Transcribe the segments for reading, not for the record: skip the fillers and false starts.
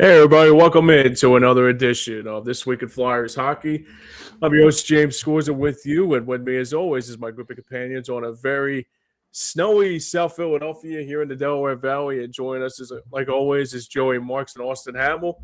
Hey everybody, welcome in to another edition of This Week in Flyers Hockey. I'm your host, James Scorza, with you, and with me, as always, is my group of companions on a very snowy South Philadelphia here in the Delaware Valley. And joining us, like always, is Joey Marks and Austin Hammel.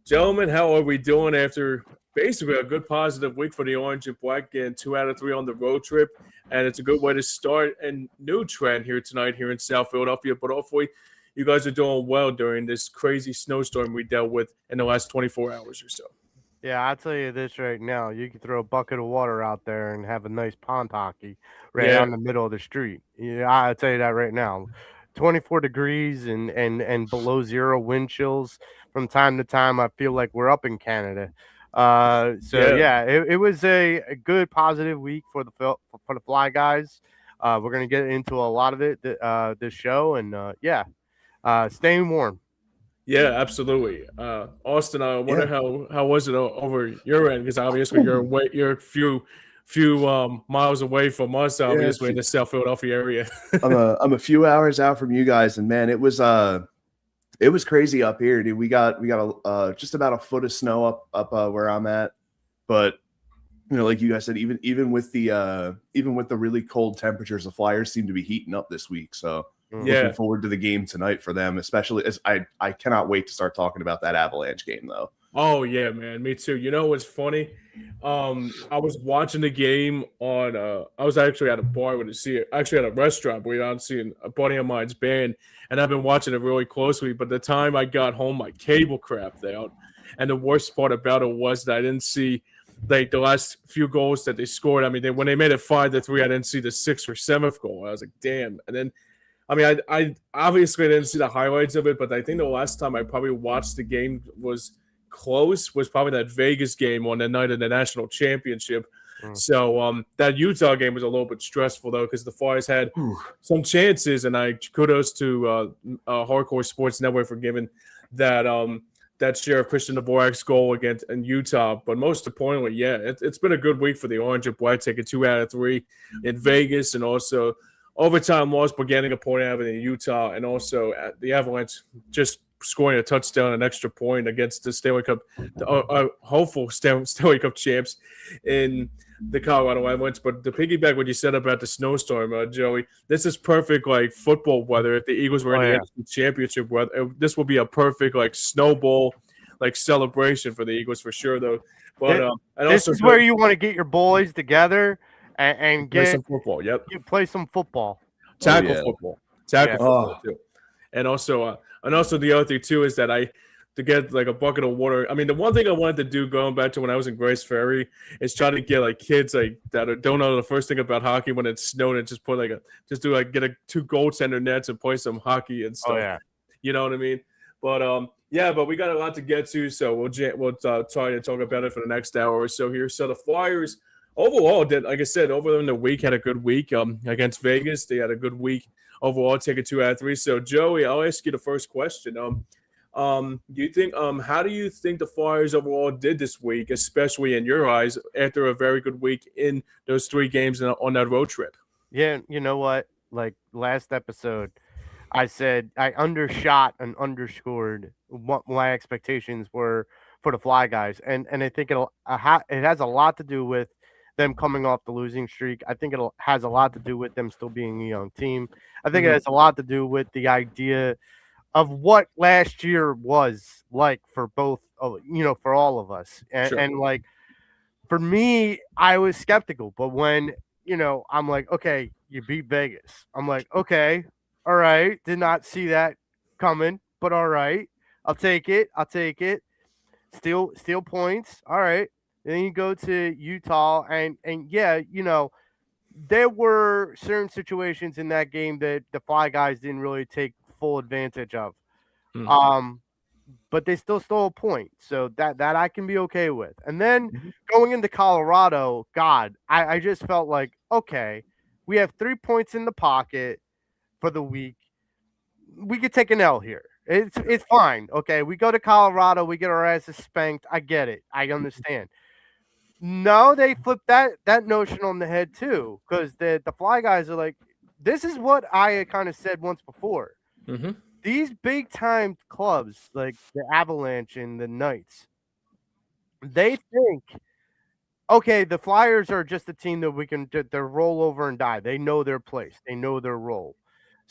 Gentlemen, how are we doing after basically a good positive week for the Orange and Black, getting 2 out of 3 on the road trip? And it's a good way to start a new trend here tonight here in South Philadelphia, but hopefully you guys are doing well during this crazy snowstorm we dealt with in the last 24 hours or so. Yeah, I'll tell you this right now. You can throw a bucket of water out there and have a nice pond hockey right Yeah, on the middle of the street. Yeah, I'll tell you that right now. 24 degrees and below zero wind chills. From time to time, I feel like we're up in Canada. So yeah, yeah, it was a good positive week for the Fly guys. We're gonna get into a lot of it this show, and staying warm. yeah, absolutely. Austin, I wonder Yeah, how was it over your end? Because obviously you're a few miles away from us, yeah. obviously in the South Philadelphia area. I'm a few hours out from you guys, and man, it was crazy up here, dude. We got just about a foot of snow up where I'm at, but like you guys said, even with the really cold temperatures, the Flyers seem to be heating up this week. So Yeah, looking forward to the game tonight for them, especially as I cannot wait to start talking about that Avalanche game though. oh yeah, man, me too. You know what's funny? I was watching the game on I was actually at a bar with actually at a restaurant where I'm seeing a buddy of mine's band, and I've been watching it really closely. But the time I got home, my cable crapped out. And the worst part about it was that I didn't see like the last few goals that they scored. I mean, when they made it 5-3, I didn't see the sixth or seventh goal. I was like, damn. And then I mean, I obviously didn't see the highlights of it, but I think the last time I probably watched the game was close was probably that Vegas game on the night of the national championship. Mm. So that Utah game was a little bit stressful though because the Flyers had Ooh. some chances, and I kudos to Hardcore Sports Network for giving that that share of Christian Dvorak's goal against in Utah. But most importantly, yeah, it's been a good week for the Orange and Black, taking 2 out of 3 in Vegas, and also overtime loss, but getting a point out of it in Utah, and also at the Avalanche just scoring a touchdown, an extra point against the Stanley Cup, the hopeful Stanley Cup champs in the Colorado Avalanche. But to piggyback what you said about the snowstorm, Joey, this is perfect like football weather. If the Eagles were in the NFC Championship weather, this would be a perfect like snowball like celebration for the Eagles for sure, though. But and This also is where you want to get your boys together and play get some football. Yep, you play some football. tackle yeah. football, Yeah. football too. And also the other thing too is that to get like a bucket of water. I mean, the one thing I wanted to do going back to when I was in Grace Ferry is try to get like kids like that don't know the first thing about hockey when it's snowed and just put get 2 goaltender nets and play some hockey and stuff. Oh yeah. You know what I mean? But yeah, but we got a lot to get to, so we'll try to talk about it for the next hour or so here. So the Flyers overall did, like I said, over in the week had a good week against Vegas. They had a good week overall, taking 2 out of 3. So Joey, I'll ask you the first question. Do you think how do you think the Flyers overall did this week, especially in your eyes, after a very good week in those 3 games on that road trip? Yeah, you know what? Like last episode, I said I undershot and underscored what my expectations were for the Fly guys, and I think it has a lot to do with them coming off the losing streak. I think it has a lot to do with them still being a young team. I think it has a lot to do with the idea of what last year was like for both, for all of us, Sure. and like for me, I was skeptical, but when I'm like, okay, you beat Vegas. I'm like, okay, all right, did not see that coming, but all right, I'll take it. I'll take it. Steal points. All right. Then you go to Utah, and yeah, there were certain situations in that game that the Fly guys didn't really take full advantage of. Mhm. But they still stole a point, so that I can be okay with. And then Mhm. going into Colorado, God, I just felt like, okay, we have 3 points in the pocket for the week. We could take an L here. It's fine. Okay, we go to Colorado, we get our asses spanked. I get it. I understand. No, they flipped that notion on the head too, because the Fly guys are like, this is what I kind of said once before. Mhm. these big time clubs like the Avalanche and the Knights, they think, okay, the Flyers are just a team that we can they're roll over and die. They know their place. They know their role.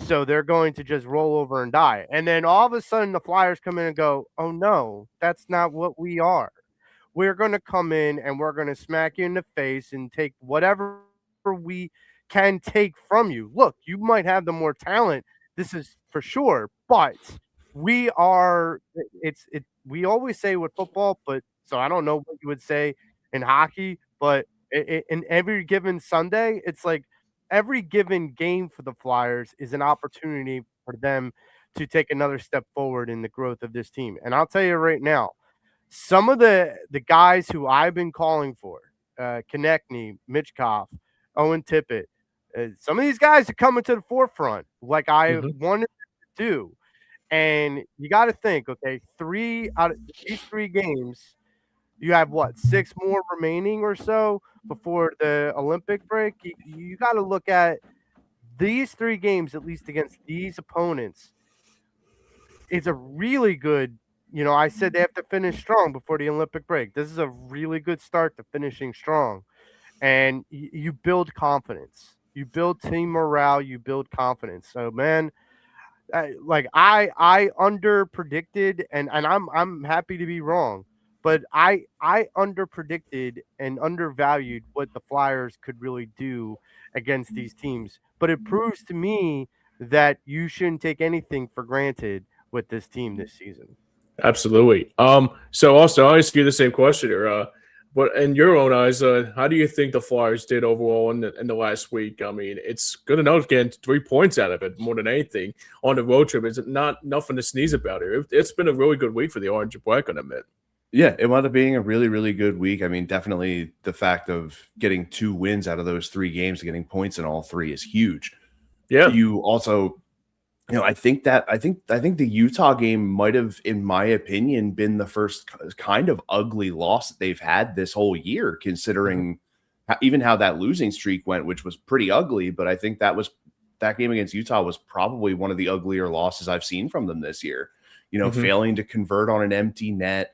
So they're going to just roll over and die. And then all of a sudden the Flyers come in and go, "Oh no, that's not what we are. We're going to come in and we're going to smack you in the face and take whatever we can take from you. Look, you might have the more talent. This is for sure, but we are we always say with football, but so I don't know what you would say in hockey, but in every given Sunday, it's like every given game for the Flyers is an opportunity for them to take another step forward in the growth of this team. And I'll tell you right now, some of the guys who I've been calling for, Konechny, Mitchkov, Owen Tippett, some of these guys are coming to the forefront like I wanted to do. And you got to think, okay, 3 out of these 3 games, you have what, 6 more remaining or so before the Olympic break. You got to look at these 3 games, at least against these opponents. It's a really good, I said they have to finish strong before the Olympic break. This is a really good start to finishing strong. And you build confidence. You build team morale. You build confidence. So, man, I under predicted, and I'm happy to be wrong, but I under predicted and undervalued what the Flyers could really do against these teams. But it proves to me that you shouldn't take anything for granted with this team this season. Absolutely. So also, I'll ask you the same question here. But in your own eyes, how do you think the Flyers did overall in the last week? I mean, it's good enough getting 3 points out of it more than anything on the road trip. It's not nothing to sneeze about here. It's been a really good week for the Orange and Black, I admit. Yeah, it wound up being a really, really good week. I mean, definitely the fact of getting 2 wins out of those 3 games, getting points in all 3 is huge. Yeah. You also, I think the Utah game might have, in my opinion, been the first kind of ugly loss that they've had this whole year, considering even how that losing streak went, which was pretty ugly. But I think that game against Utah was probably one of the uglier losses I've seen from them this year. Failing to convert on an empty net,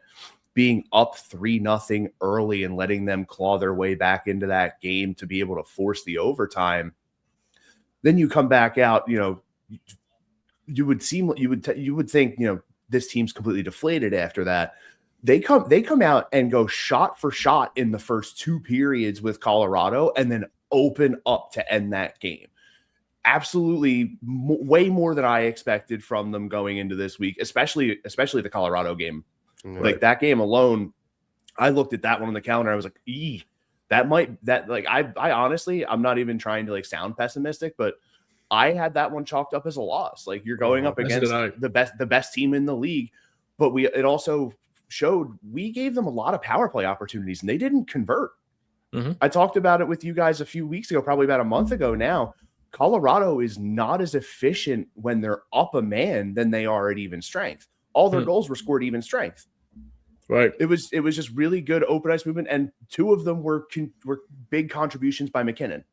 being up 3-0 early and letting them claw their way back into that game to be able to force the overtime. Then you come back out, you would think, this team's completely deflated after that. They come out and go shot for shot in the first 2 periods with Colorado and then open up to end that game. Absolutely way more than I expected from them going into this week, especially the Colorado game. Right. Like that game alone, I looked at that one on the calendar. I was like, I honestly, I'm not even trying to sound pessimistic, but I had that one chalked up as a loss. Like, you're going up against the best team in the league, but it also showed we gave them a lot of power play opportunities and they didn't convert. I talked about it with you guys a few weeks ago, probably about a month ago now. Colorado is not as efficient when they're up a man than they are at even strength. All their goals were scored even strength. Right. It was just really good open ice movement, and 2 of them were big contributions by McKinnon.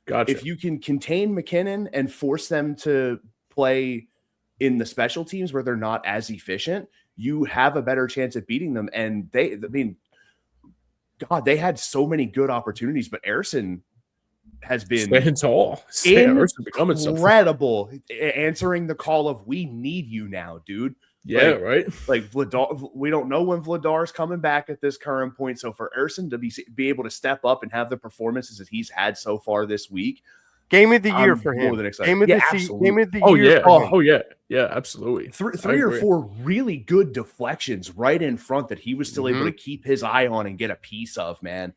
Gotcha. If you can contain McKinnon and force them to play in the special teams where they're not as efficient, you have a better chance at beating them. And they had so many good opportunities, but Ersson has been staying tall, incredible, answering the call of "we need you now, dude." Yeah, right. Like Vladar, we don't know when Vladar's coming back at this current point. So for Ersson to be able to step up and have the performances that he's had so far this week, game of the year for him. Game of the year. Yeah, absolutely. Three or 4 really good deflections right in front that he was still able to keep his eye on and get a piece of. Man,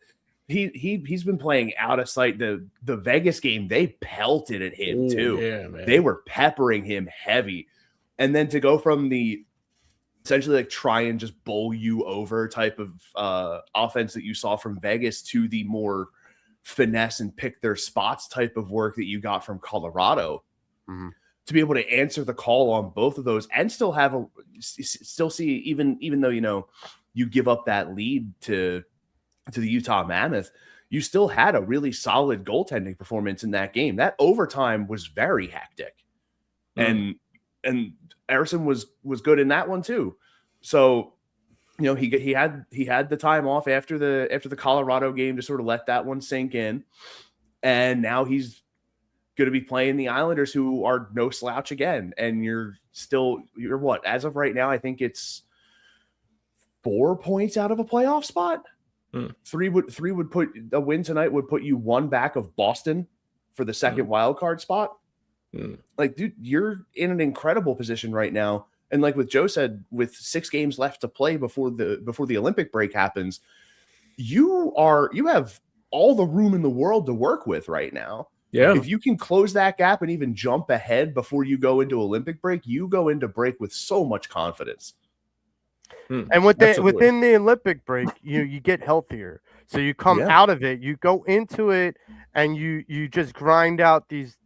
he's been playing out of sight. The Vegas game, they pelted at him too. Yeah, man. They were peppering him heavy. And then to go from the essentially try and just bowl you over type of offense that you saw from Vegas to the more finesse and pick their spots type of work that you got from Colorado, to be able to answer the call on both of those and still see, even though, you give up that lead to the Utah Mammoth, you still had a really solid goaltending performance in that game. That overtime was very hectic. And Emerson was good in that one too. So, you know, he had the time off after the Colorado game to sort of let that one sink in, and now he's going to be playing the Islanders, who are no slouch again. And you're what, as of right now, I think it's 4 points out of a playoff spot. Three would put a win tonight would put you one back of Boston for the second wild card spot. Like, dude, you're in an incredible position right now. And like what Joe said, with 6 games left to play before the Olympic break happens, you have all the room in the world to work with right now. Yeah. If you can close that gap and even jump ahead before you go into Olympic break, you go into break with so much confidence. And within the Olympic break, you get healthier. So you come out of it, you go into it, and you just grind out these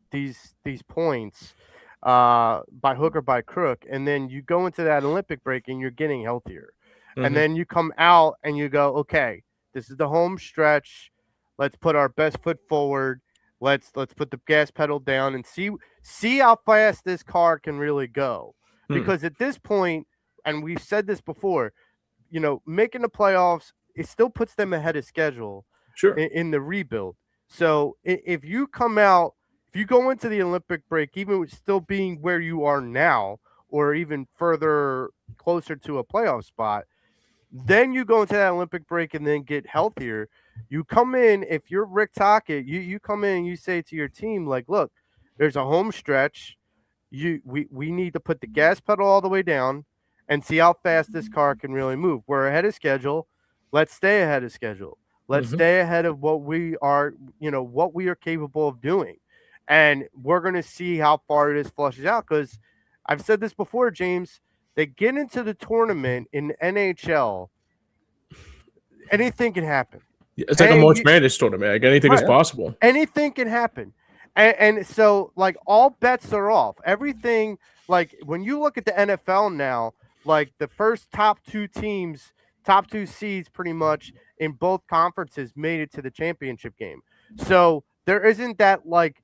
points by hook or by crook, and then you go into that Olympic break and you're getting healthier. And then you come out and you go, okay, this is the home stretch. Let's put our best foot forward. Let's put the gas pedal down and see how fast this car can really go. Because at this point, and we've said this before, you know, making the playoffs, it still puts them ahead of schedule in the rebuild. So if you go into the Olympic break, even with still being where you are now, or even further closer to a playoff spot, then you go into that Olympic break and then get healthier. You come in, if you're Rick Tocchet, you come in and you say to your team, like, look, there's a home stretch. We need to put the gas pedal all the way down and see how fast this car can really move. We're ahead of schedule. Let's stay ahead of schedule. Let's stay ahead of what we are capable of doing. And we're going to see how far this flushes out, because I've said this before, James, they get into the tournament in NHL, anything can happen. It's like a March Madness tournament. Like, anything is possible. Anything can happen. And so, like, all bets are off. Everything, like, when you look at the NFL now, like, the first top 2 seeds pretty much in both conferences made it to the championship game. So there isn't that, like,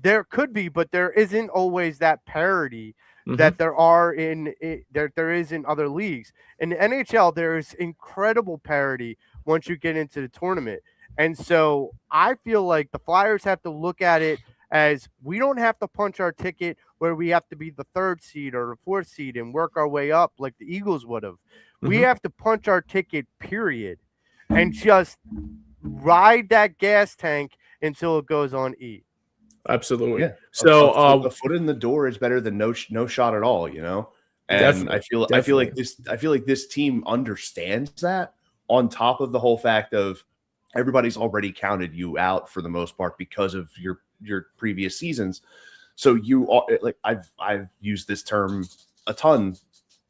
there could be, but there isn't always that parity that there is in other leagues. In the NHL, there is incredible parity once you get into the tournament. And so I feel like the Flyers have to look at it as, we don't have to punch our ticket where we have to be the 3rd seed or the 4th seed and work our way up like the Eagles would have. We have to punch our ticket, period, and just ride that gas tank until it goes on E. Absolutely. Yeah. So a foot in the door is better than no shot at all, you know? And definitely. I feel like this team understands that, on top of the whole fact of everybody's already counted you out for the most part because of your previous seasons. So you are, like, I've used this term a ton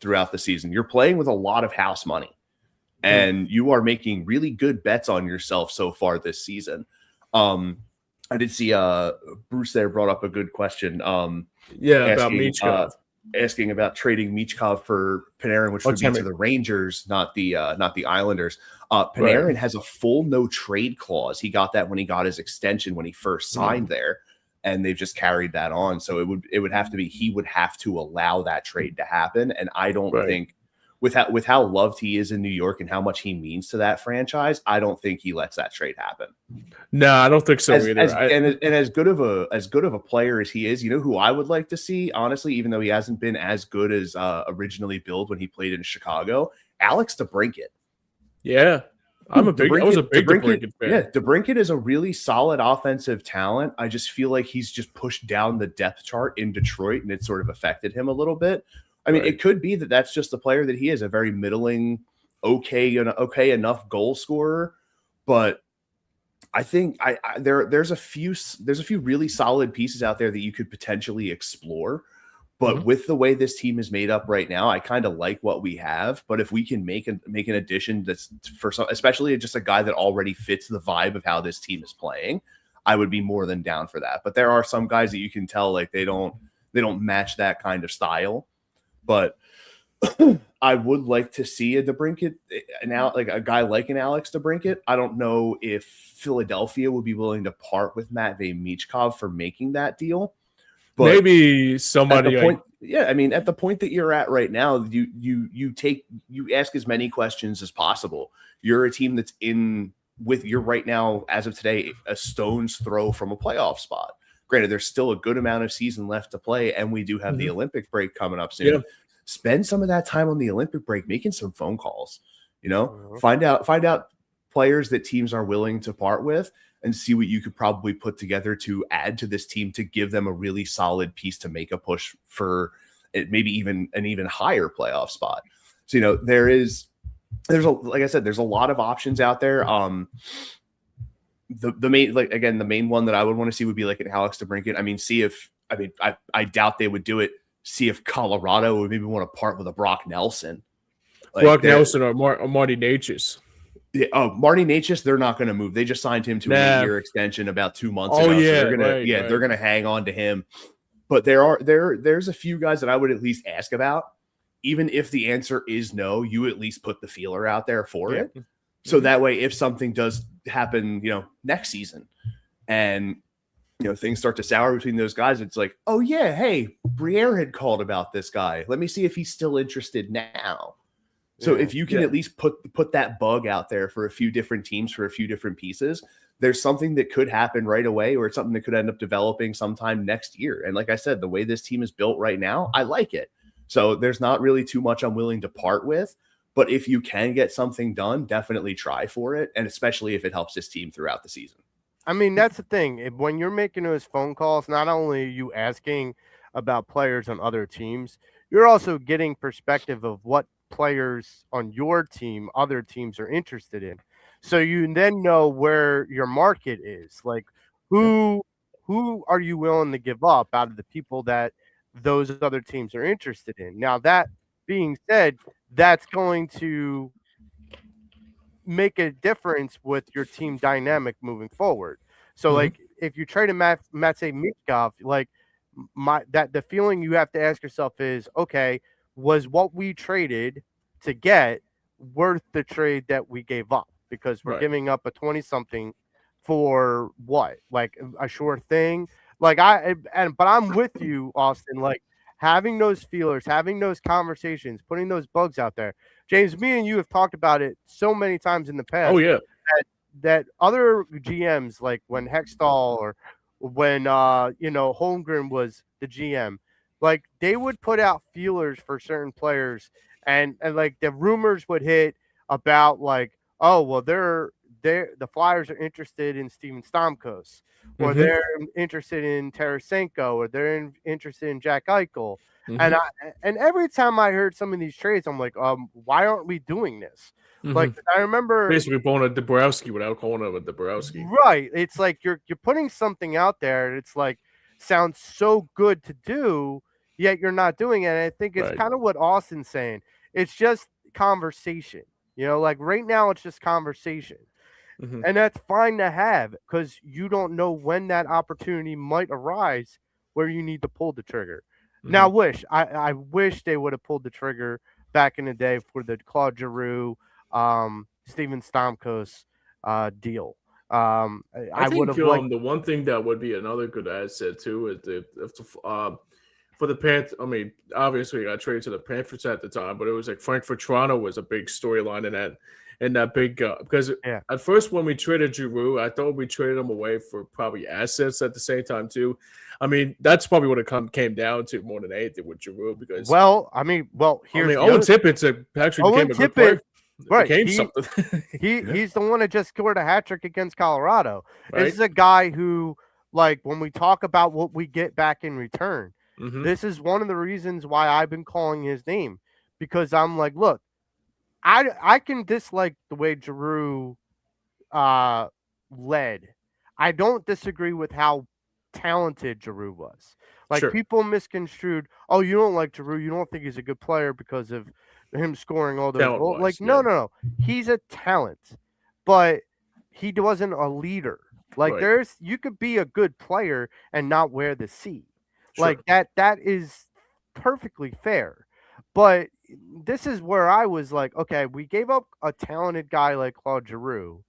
throughout the season. You're playing with a lot of house money, and you are making really good bets on yourself so far this season. I did see Bruce there brought up a good question. about Michkov. Asking about trading Michkov for Panarin, which would be to the Rangers, not the Islanders. Panarin has a full no trade clause. He got that when he got his extension when he first signed there, and they've just carried that on. So it would have to be, he would have to allow that trade to happen. And I don't think, with how loved he is in New York and how much he means to that franchise, I don't think he lets that trade happen. No, I don't think so either. And as good of a player as he is, you know who I would like to see, honestly, even though he hasn't been as good as originally billed when he played in Chicago, Alex DeBrincat. Yeah, I was a big DeBrincat fan. Yeah, DeBrincat is a really solid offensive talent. I just feel like he's just pushed down the depth chart in Detroit, and it sort of affected him a little bit. I mean, it could be that that's just the player that he is, a very middling, okay enough goal scorer. But I think there's a few really solid pieces out there that you could potentially explore. But with the way this team is made up right now, I kind of like what we have. But if we can make an addition that's for some, especially just a guy that already fits the vibe of how this team is playing, I would be more than down for that. But there are some guys that you can tell like they don't match that kind of style. But I would like to see a DeBrincat, like a guy like an Alex DeBrincat. I don't know if Philadelphia would be willing to part with Matvei Michkov for making that deal. But maybe at somebody the point, I mean, at the point that you're at right now, you ask as many questions as possible. You're a team that's you're right now, as of today, a stone's throw from a playoff spot. Granted, there's still a good amount of season left to play, and we do have the Olympic break coming up soon. Yeah. Spend some of that time on the Olympic break making some phone calls. Find out players that teams are willing to part with, and see what you could probably put together to add to this team to give them a really solid piece to make a push for it, maybe even an even higher playoff spot. So, there's like I said, there's a lot of options out there. The main one that I would want to see would be like an Alex DeBrincat. I doubt they would do it. See if Colorado would maybe want to part with a Brock Nelson. Brock Nelson or Marty Natchez. Marty Natchez, they're not going to move. They just signed him to an 8-year extension about 2 months ago. Yeah, so they're gonna hang on to him. But there's a few guys that I would at least ask about. Even if the answer is no, you at least put the feeler out there for it. So that way, if something does happen, next season, and things start to sour between those guys, it's like, oh yeah, hey, Briere had called about this guy. Let me see if he's still interested now. So if you can at least put that bug out there for a few different teams, for a few different pieces, there's something that could happen right away, or it's something that could end up developing sometime next year. And like I said, the way this team is built right now, I like it. So there's not really too much I'm willing to part with. But if you can get something done, definitely try for it. And especially if it helps this team throughout the season. I mean, that's the thing. When you're making those phone calls, not only are you asking about players on other teams, you're also getting perspective of what players on your team, other teams are interested in. So you then know where your market is. Like who are you willing to give up out of the people that those other teams are interested in? Now, that being said, that's going to make a difference with your team dynamic moving forward. So like if you trade a Matvey Michkov, like the feeling you have to ask yourself is, okay, was what we traded to get worth the trade that we gave up? Because we're giving up a 20-something for what? Like a sure thing? Like but I'm with you, Austin. Like having those feelers, having those conversations, putting those bugs out there. James, me and you have talked about it so many times in the past. Oh yeah. That other GMs, like when Hextall or when Holmgren was the GM, like they would put out feelers for certain players, and like the rumors would hit about like, oh well, the Flyers are interested in Steven Stamkos, or they're interested in Tarasenko, or they're interested in Jack Eichel. And every time I heard some of these trades, I'm like, why aren't we doing this? Like I remember basically pulling a Dabrowski without calling him a Dabrowski. Right. It's like you're putting something out there, and it's like sounds so good to do, yet you're not doing it. And I think it's kind of what Austin's saying. It's just conversation. Like right now it's just conversation. And that's fine to have, because you don't know when that opportunity might arise where you need to pull the trigger. Now, I wish they would have pulled the trigger back in the day for the Claude Giroux, Steven Stamkos deal. I would have liked. The one thing that would be another good asset too is for the Panthers. I mean, obviously, I got traded to the Panthers at the time, but it was like Frankfurt Toronto was a big storyline in that big because at first when we traded Giroux, I thought we traded him away for probably assets at the same time too. I mean, that's probably what it came down to more than anything with Giroux, because here's Owen Tippett actually became a good player. Right, he's the one that just scored a hat trick against Colorado. Right? This is a guy who, like, when we talk about what we get back in return, this is one of the reasons why I've been calling his name, because I'm like, look, I can dislike the way Giroux led. I don't disagree with how talented Giroux was. Like people misconstrued, oh, you don't like Giroux, you don't think he's a good player because of him scoring all those goals. Like, no. He's a talent, but he wasn't a leader. Like you could be a good player and not wear the C. Like that is perfectly fair. But this is where I was like, okay, we gave up a talented guy like Claude Giroux.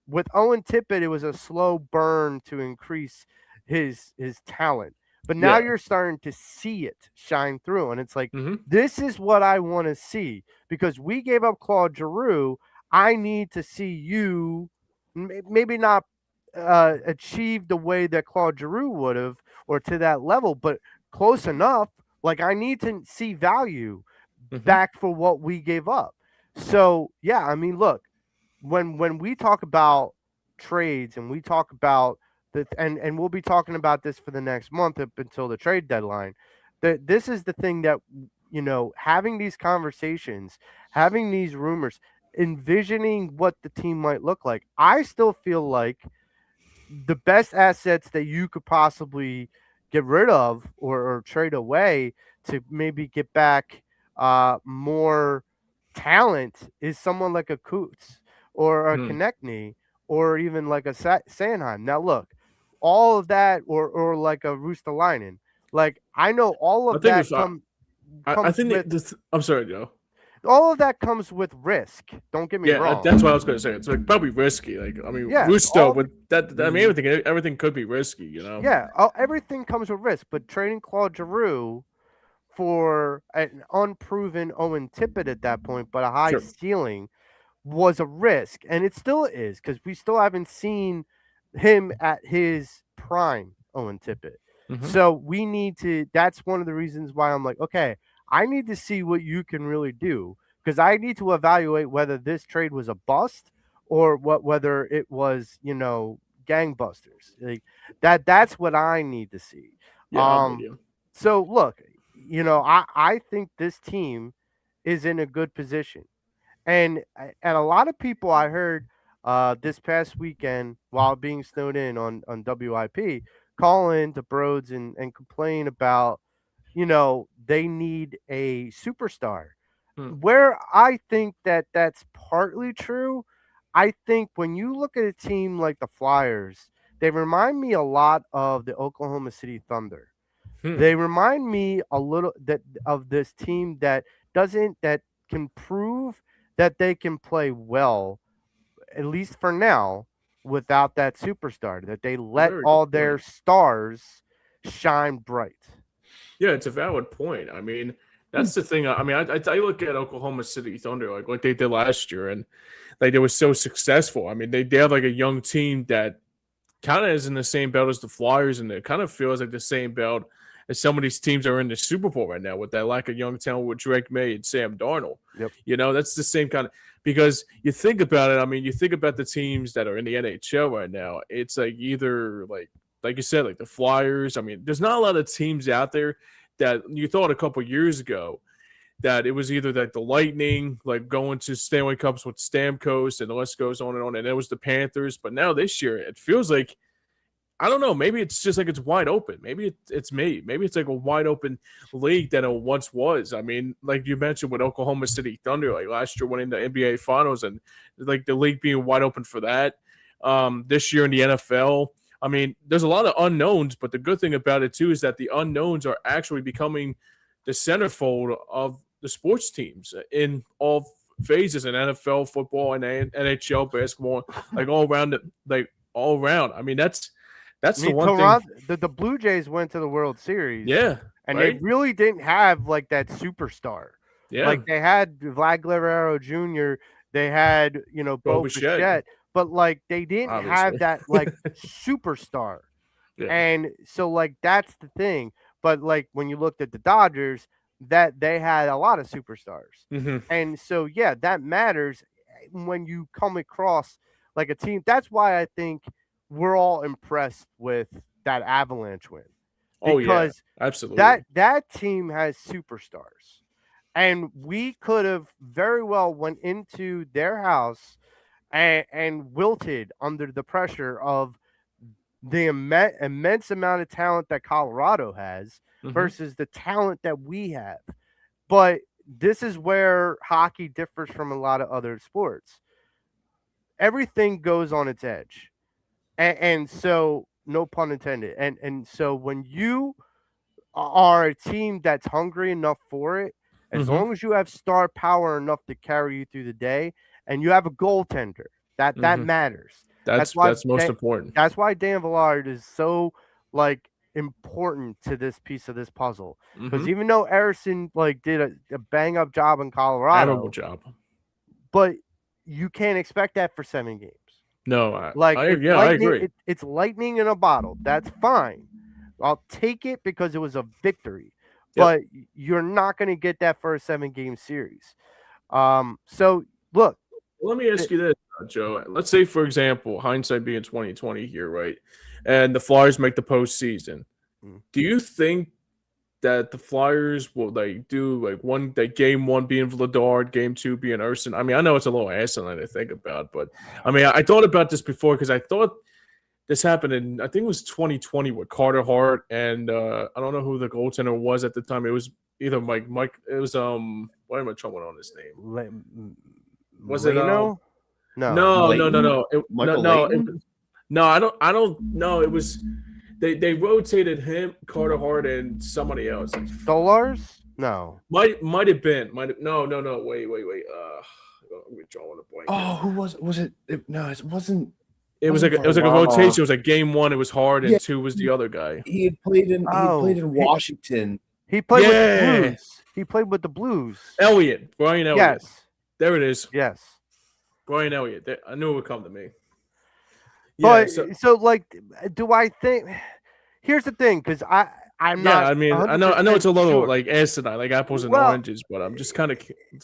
With Owen Tippett, it was a slow burn to increase his talent. But now Yeah. you're starting to see it shine through, and it's like, Hmm. this is what I want to see, because we gave up Claude Giroux. I need to see you maybe not achieve the way that Claude Giroux would have, or to that level, but close enough. Like, I need to see value Hmm. back for what we gave up. So yeah, I mean, look, when we talk about trades and we talk about and we'll be talking about this for the next month up until the trade deadline. That this is the thing that, having these conversations, having these rumors, envisioning what the team might look like. I still feel like the best assets that you could possibly get rid of, or trade away to maybe get back more talent, is someone like a Coots or a Hmm. Konechny, or even like a Sanheim. Now look, all of that, or like a Rustalainen, like, I know all I of think that if I comes think with, I'm sorry, Joe. all of that comes with risk. Don't get me Yeah, wrong. that's what I was gonna say. It's like probably risky. Like, I mean, Yeah, Rusto with that. I mean, Mhm. everything could be risky. You know. Yeah, everything comes with risk, but trading Claude Giroux for an unproven Owen Tippett at that point, but a high Sure. ceiling, was a risk, and it still is, because we still haven't seen him at his prime, Owen Tippett. Hmm. So we need to. That's one of the reasons why I'm like, okay, I need to see what you can really do, because I need to evaluate whether this trade was a bust, or whether it was, gangbusters. Like that's what I need to see. Yeah, I'm with Um, you. so look, I think this team is in a good position. And a lot of people I heard this past weekend while being snowed in on WIP call in to Broads and complain about, they need a superstar. Hmm. Where I think that that's partly true, I think when you look at a team like the Flyers, they remind me a lot of the Oklahoma City Thunder. Hmm. They remind me a little that of this team that can prove that they can play well, at least for now, without that superstar. That they A let very good all their point. stars shine bright. Yeah, it's a valid point. I mean, that's the thing. I mean, I look at Oklahoma City Thunder like they did last year, and like they were so successful. I mean, they have like a young team that kind of is in the same belt as the Flyers, and it kind of feels like the same belt as some of these teams are in the Super Bowl right now with that lack of young talent with Drake May and Sam Darnold. Yep. That's the same kind of, because you think about it. I mean, you think about the teams that are in the NHL right now. It's like either like you said, like the Flyers. I mean, there's not a lot of teams out there that you thought a couple years ago that it was either like the Lightning, like going to Stanley Cups with Stamkos, and the list goes on, and it was the Panthers. But now this year, it feels like, I don't know, maybe it's just like it's wide open. Maybe it's me. Maybe it's like a wide open league that it once was. I mean, like you mentioned with Oklahoma City Thunder, like last year winning the NBA Finals, and like the league being wide open for that. This year in the NFL, I mean, there's a lot of unknowns, but the good thing about it too is that the unknowns are actually becoming the centerfold of the sports teams in all phases in NFL, football, and NHL, basketball, like all around it, like all around. I mean, that's I the mean, one thing. the Blue Jays went to the World Series, Yeah, and they right. really didn't have like that superstar. Yeah, Like, they had Vlad Guerrero Jr., they had, Bo Bo Bichette, Bichette, but like they didn't have obviously. that like superstar. Yeah. And so, like, that's the thing. But like when you looked at the Dodgers, that they had a lot of superstars. Hmm. And so yeah, that matters when you come across like a team. That's why I think we're all impressed with that Avalanche win, Oh yeah, because absolutely. that team has superstars. And we could have very well went into their house and wilted under the pressure of the immense amount of talent that Colorado has Hmm. versus the talent that we have. But this is where hockey differs from a lot of other sports. Everything goes on its edge. And so, no pun intended. And so when you are a team that's hungry enough for it, as Hmm. long as you have star power enough to carry you through the day, and you have a goaltender, that Hmm. matters. That's most important. That's why Dan Villard is so, like, important to this piece of this puzzle. Because Mhm. even though Erison like did a bang up job in Admirable Colorado, job. but you can't expect that for 7 games. No, Like I it's I lightning, agree. it's lightning in a bottle. That's fine. I'll take it because it was a victory. Yep. But you're not going to get that for a 7-game series. So look, Let me ask you this, Joe. Let's say, for example, hindsight being 2020 here, right? And the Flyers make the postseason. Mm. Do you think that the Flyers will do game 1 being Vladar, game 2 being Erson? I mean, I know it's a little asinine to think about, but I mean, I thought about this before because I thought this happened in, I think it was 2020 with Carter Hart and I don't know who the goaltender was at the time. It was either Mike. It was why am I troubling on his name? Was it Leno? No. Leighton? Michael Leighton? No, I don't know. It was they rotated him, Carter Hart, and somebody else. Stolars? No. Might have been. No. Wait. I'm drawing a blank. Oh, who was it? No, it wasn't. It was like a rotation. It was like game 1, it was Hart, and 2 was the other guy. He had played in Washington. He played with the Blues. He played with the Blues. Brian Elliott. Yes. There it is. Yes. Brian Elliott. I knew it would come to me. But so like, do I think? Here's the thing, because I'm not. I mean, I know it's a little sure. like asinine, like apples and oranges, but I'm just kind of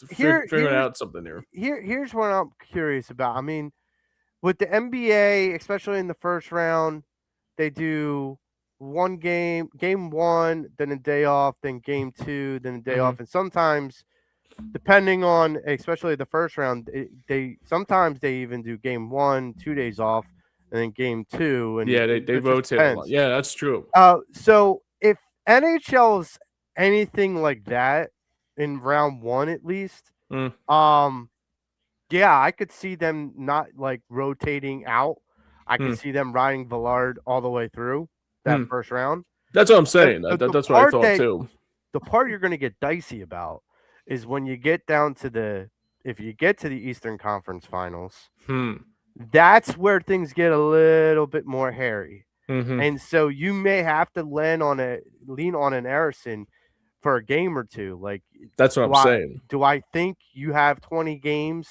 figuring out something here. Here's what I'm curious about. I mean, with the NBA, especially in the first round, they do one game 1, then a day off, then game 2, then a day off, and sometimes, depending on, especially the first round, sometimes they even do game 1, 2 days off, and then game 2. And yeah, they rotate a lot. Yeah, that's true. So if NHL is anything like that in round 1 at least, yeah, I could see them not like rotating out. I could see them riding Villard all the way through that first round. That's what I'm saying. That's what I thought too. The part you're going to get dicey about is when you get down to if you get to the Eastern Conference Finals. That's where things get a little bit more hairy. And so you may have to lean on an Erison for a game or 2. Like, that's what I'm saying. Do I think you have 20 games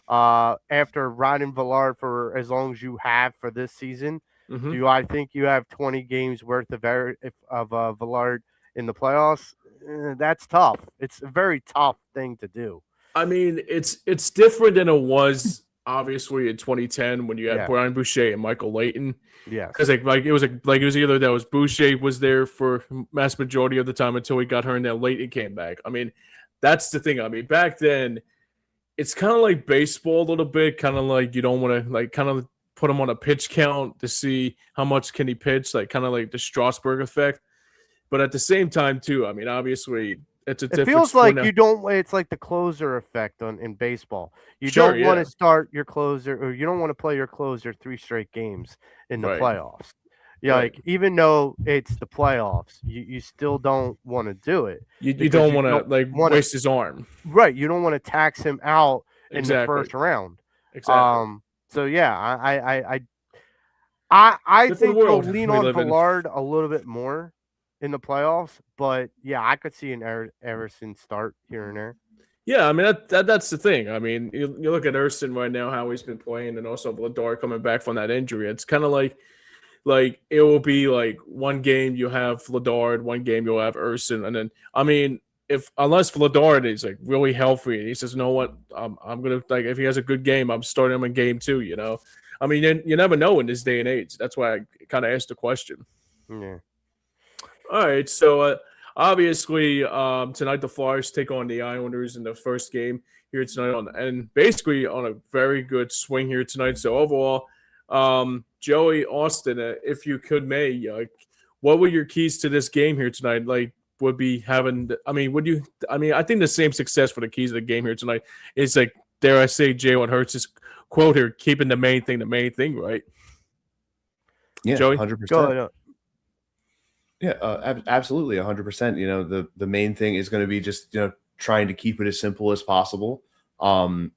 after riding Villard for as long as you have for this season? Do I think you have 20 games worth of Villard in the playoffs? That's tough. It's a very tough thing to do. I mean, it's different than it was obviously in 2010 when you had Brian Boucher and Michael Leighton. Yes, because it was either that was Boucher was there for mass majority of the time until he got hurt, and then Leighton came back. I mean, that's the thing. I mean, back then, it's kind of like baseball a little bit. Kind of like you don't want to like kind of put him on a pitch count to see how much can he pitch, like kind of like the Strasburg effect. But at the same time, too, I mean, obviously, it feels like you don't. It's like the closer effect in baseball. You don't want to start your closer, or you don't want to play your closer 3 straight games in the playoffs. Yeah, like even though it's the playoffs, you still don't want to do it. You don't want to waste his arm, right? You don't want to tax him out in the first round. Exactly. So yeah, I think they'll lean on Villard a little bit more in the playoffs, but yeah, I could see an Erison start here and there. Yeah, I mean that's the thing. I mean, you look at Erson right now, how he's been playing, and also Vladar coming back from that injury. It's kind of like it will be like one game you have Vladar, one game you'll have Erson, and then I mean, unless Vladar is like really healthy and he says, you know what, I'm gonna like if he has a good game, I'm starting him in game 2. You know, I mean, you never know in this day and age. That's why I kind of asked the question. Yeah. All right, so obviously tonight the Flyers take on the Islanders in the first game here tonight, and basically on a very good swing here tonight. So overall, Joey, Austin, if you could, what were your keys to this game here tonight? Like, would be having. I think the same success for the keys of the game here tonight is like, dare I say, Jalen Hurts' quote here, keeping the main thing, right? Yeah, Joey, 100%. Yeah, absolutely, 100%. You know, the main thing is going to be just trying to keep it as simple as possible. Sorokin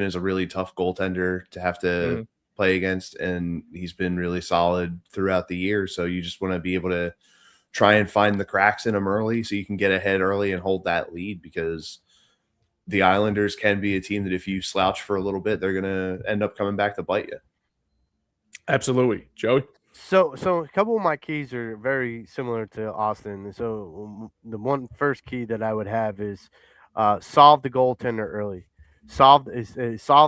is a really tough goaltender to have to play against, and he's been really solid throughout the year. So you just want to be able to try and find the cracks in him early so you can get ahead early and hold that lead, because the Islanders can be a team that if you slouch for a little bit, they're going to end up coming back to bite you. Absolutely. Joey? So a couple of my keys are very similar to Austin. So the one first key that I would have is solve the goaltender early. Solve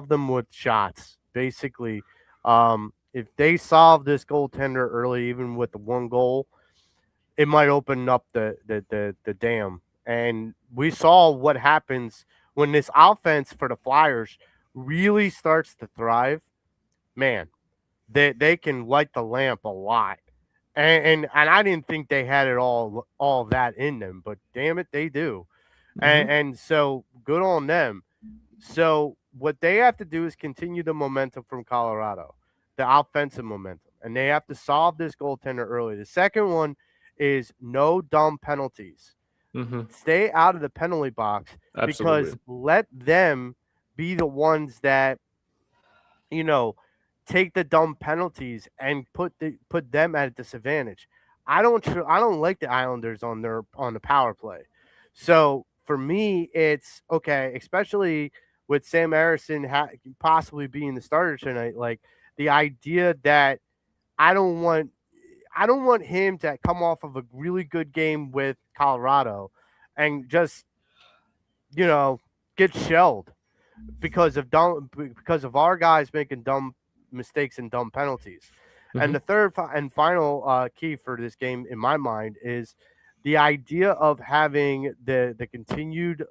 them with shots. Basically, if they solve this goaltender early, even with the one goal, it might open up the dam. And we saw what happens when this offense for the Flyers really starts to thrive. Man, they can light the lamp a lot. And I didn't think they had it all of that in them, but damn it, they do. And so good on them. So what they have to do is continue the momentum from Colorado, the offensive momentum, and they have to solve this goaltender early. The second one is no dumb penalties. Stay out of the penalty box. Absolutely. Because let them be the ones that, take the dumb penalties and put them at a disadvantage. I don't like the Islanders on the power play. So for me, it's okay, especially with Sam Harrison possibly being the starter tonight. Like the idea that I don't want him to come off of a really good game with Colorado and just, get shelled because of our guys making dumb mistakes and dumb penalties. And the third and final key for this game, in my mind, is the idea of having the continued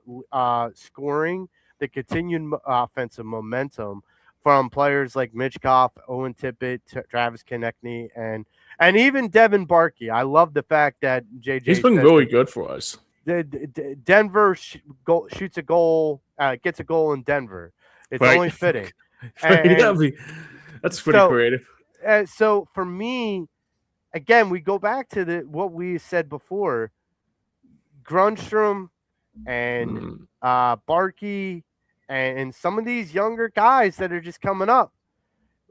scoring, the continued offensive momentum from players like Mitch Koff, Owen Tippett, Travis Konechny, and even Devin Barkey. I love the fact that JJ. He's been really good for us. Denver shoots a goal, gets a goal in Denver. It's only fitting. That's pretty creative. So for me, again, we go back to what we said before. Grunstrom and Barkey and some of these younger guys that are just coming up.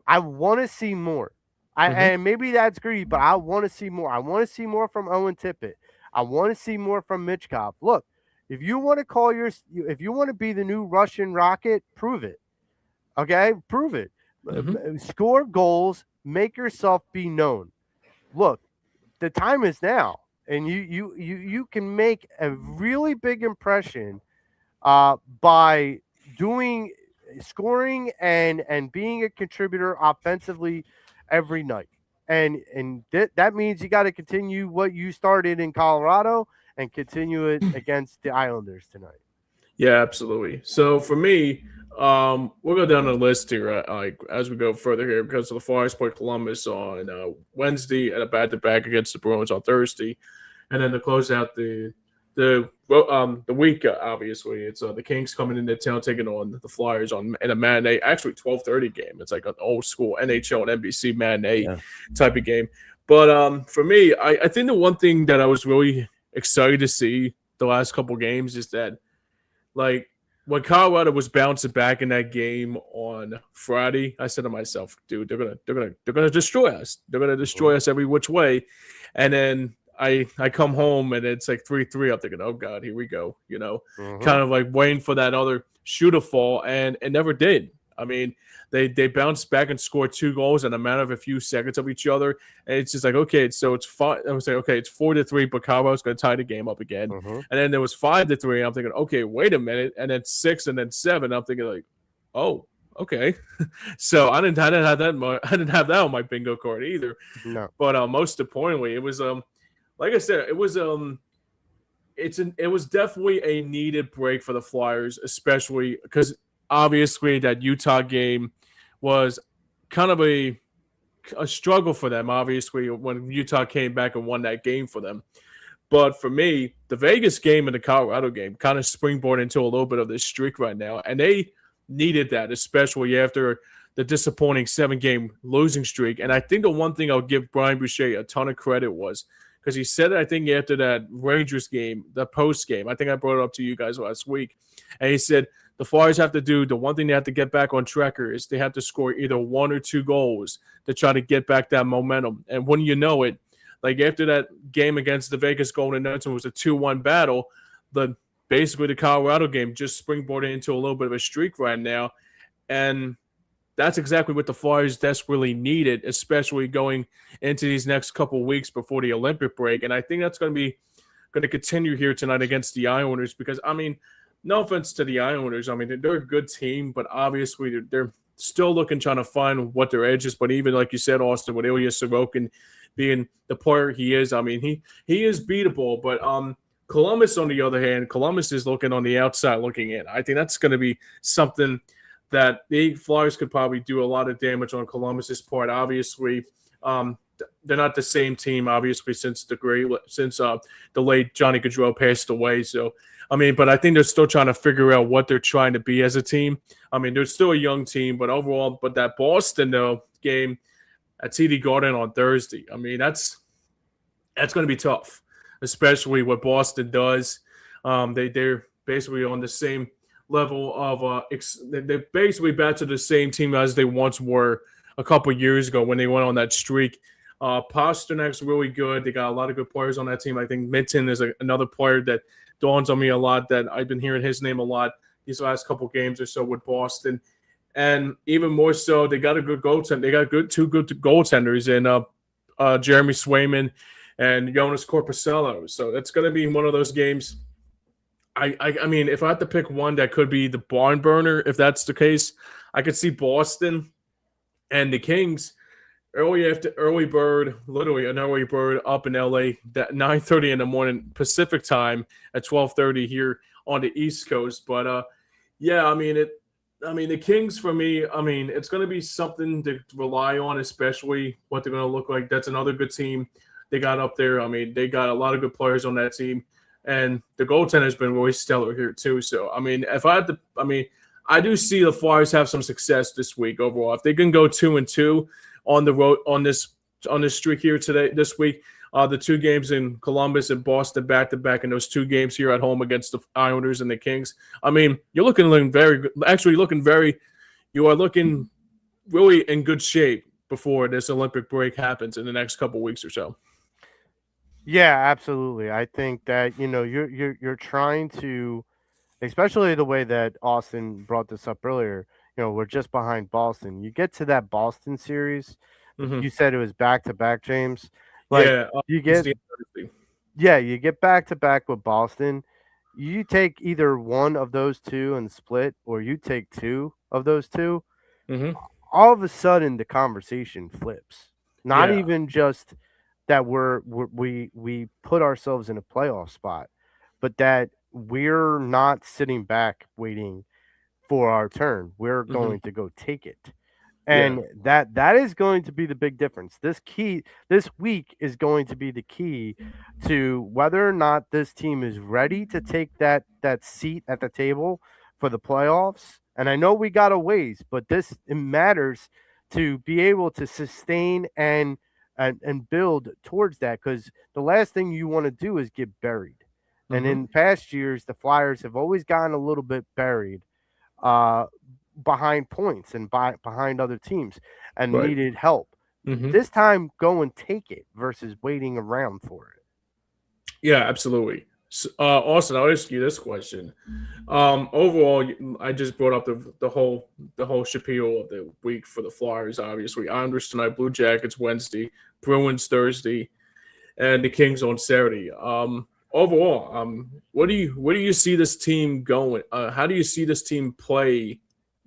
I want to see more. And maybe that's greedy, but I want to see more. I want to see more from Owen Tippett. I want to see more from Mitch Kopp. Look, if you want to be the new Russian Rocket, prove it. Okay, prove it. Score goals, make yourself be known. Look, the time is now, and you can make a really big impression by scoring and being a contributor offensively every night. And that means you got to continue what you started in Colorado and continue it against the Islanders tonight. Yeah, absolutely. So for me, we'll go down the list here as we go further here, because the Flyers play Columbus on Wednesday and a back-to-back against the Bruins on Thursday, and then to close out the week, obviously it's the Kings coming into town taking on the Flyers in a matinee, actually 12:30 game. It's like an old school NHL and NBC matinee type of game. But for me, I think the one thing that I was really excited to see the last couple games is that, like, when Colorado was bouncing back in that game on Friday, I said to myself, dude, they're gonna destroy us. They're gonna destroy us every which way. And then I come home and it's like 3-3. I'm thinking, oh God, here we go. Kind of like waiting for that other shoe to fall, and it never did. I mean, they bounced back and scored 2 goals in a matter of a few seconds of each other, and it's just like, okay, so it's 5. I was like, okay, it's 4-3, but Colorado's going to tie the game up again, and then there was 5-3. I'm thinking, okay, wait a minute, and then 6 and then 7. I'm thinking like, oh, okay. So I didn't have that on my bingo card either. No. But most importantly, it was like I said, it was it was definitely a needed break for the Flyers, especially because obviously that Utah game was kind of a struggle for them, obviously, when Utah came back and won that game for them. But for me, the Vegas game and the Colorado game kind of springboard into a little bit of this streak right now, and they needed that, especially after the disappointing 7-game losing streak. And I think the one thing I'll give Brian Boucher a ton of credit was, because he said, I think after that Rangers game, the post game, I think I brought it up to you guys last week, and he said, the Flyers have to do, the one thing they have to get back on track is they have to score either 1 or 2 goals to try to get back that momentum. And when you know it, like after that game against the Vegas Golden Knights, it was a 2-1 battle. Basically the Colorado game just springboarded into a little bit of a streak right now. And that's exactly what the Flyers desperately needed, especially going into these next couple of weeks before the Olympic break. And I think that's going to continue here tonight against the Islanders because, I mean, no offense to the Islanders. I mean, they're a good team, but obviously they're still trying to find what their edge is. But even like you said, Austin, with Ilya Sorokin being the player he is, I mean, he is beatable. But Columbus, on the other hand, Columbus is looking on the outside looking in. I think that's going to be something that the Flyers could probably do a lot of damage on Columbus's part. Obviously, they're not the same team, obviously, since the late Johnny Gaudreau passed away. So, I mean, but I think they're still trying to figure out what they're trying to be as a team. I mean, they're still a young team, but overall, that Boston game at TD Garden on Thursday, I mean, that's going to be tough, especially what Boston does. They're basically on the same level of they're basically back to the same team as they once were a couple years ago when they went on that streak. Pasternak's really good. They got a lot of good players on that team. I think Minton is another player that dawns on me a lot, that I've been hearing his name a lot these last couple games or so with Boston. And even more so, they got a good goaltender. They got two good goaltenders in Jeremy Swayman and Jonas Corposello. So it's going to be one of those games. I mean, if I had to pick one that could be the barn burner, if that's the case, I could see Boston and the Kings early bird, literally an early bird up in LA, that 9:30 in the morning Pacific time at 12:30 here on the East Coast. But yeah, I mean the Kings for me, I mean, it's going to be something to rely on, especially what they're going to look like. That's another good team they got up there. I mean, they got a lot of good players on that team, and the goaltender has been really stellar here too. So, I mean, I do see the Flyers have some success this week overall. If they can go 2-2 on the road on this streak here this week, the 2 games in Columbus and Boston back-to-back, and those 2 games here at home against the Islanders and the Kings. I mean, you are looking really in good shape before this Olympic break happens in the next couple weeks or so. Yeah, absolutely. I think that, you're trying to, especially the way that Austin brought this up earlier, we're just behind Boston. You get to that Boston series, you said it was back-to-back, James. Like, you get back-to-back with Boston. You take either one of those 2 and split, or you take 2 of those 2. All of a sudden, the conversation flips. Not even just that we put ourselves in a playoff spot, but that we're not sitting back waiting for our turn. We're going to go take it. And that is going to be the big difference. This week is going to be the key to whether or not this team is ready to take that seat at the table for the playoffs. And I know we got a ways, but it matters to be able to sustain and build towards that, because the last thing you want to do is get buried. And in past years, the Flyers have always gotten a little bit buried behind points and behind other teams and needed help. This time, go and take it versus waiting around for it. Yeah, absolutely. Austin, I'll ask you this question. Overall, I just brought up the whole spiel of the week for the Flyers. Obviously, Islanders tonight, Blue Jackets Wednesday, Bruins Thursday, and the Kings on Saturday. Overall, where do you see this team going? How do you see this team play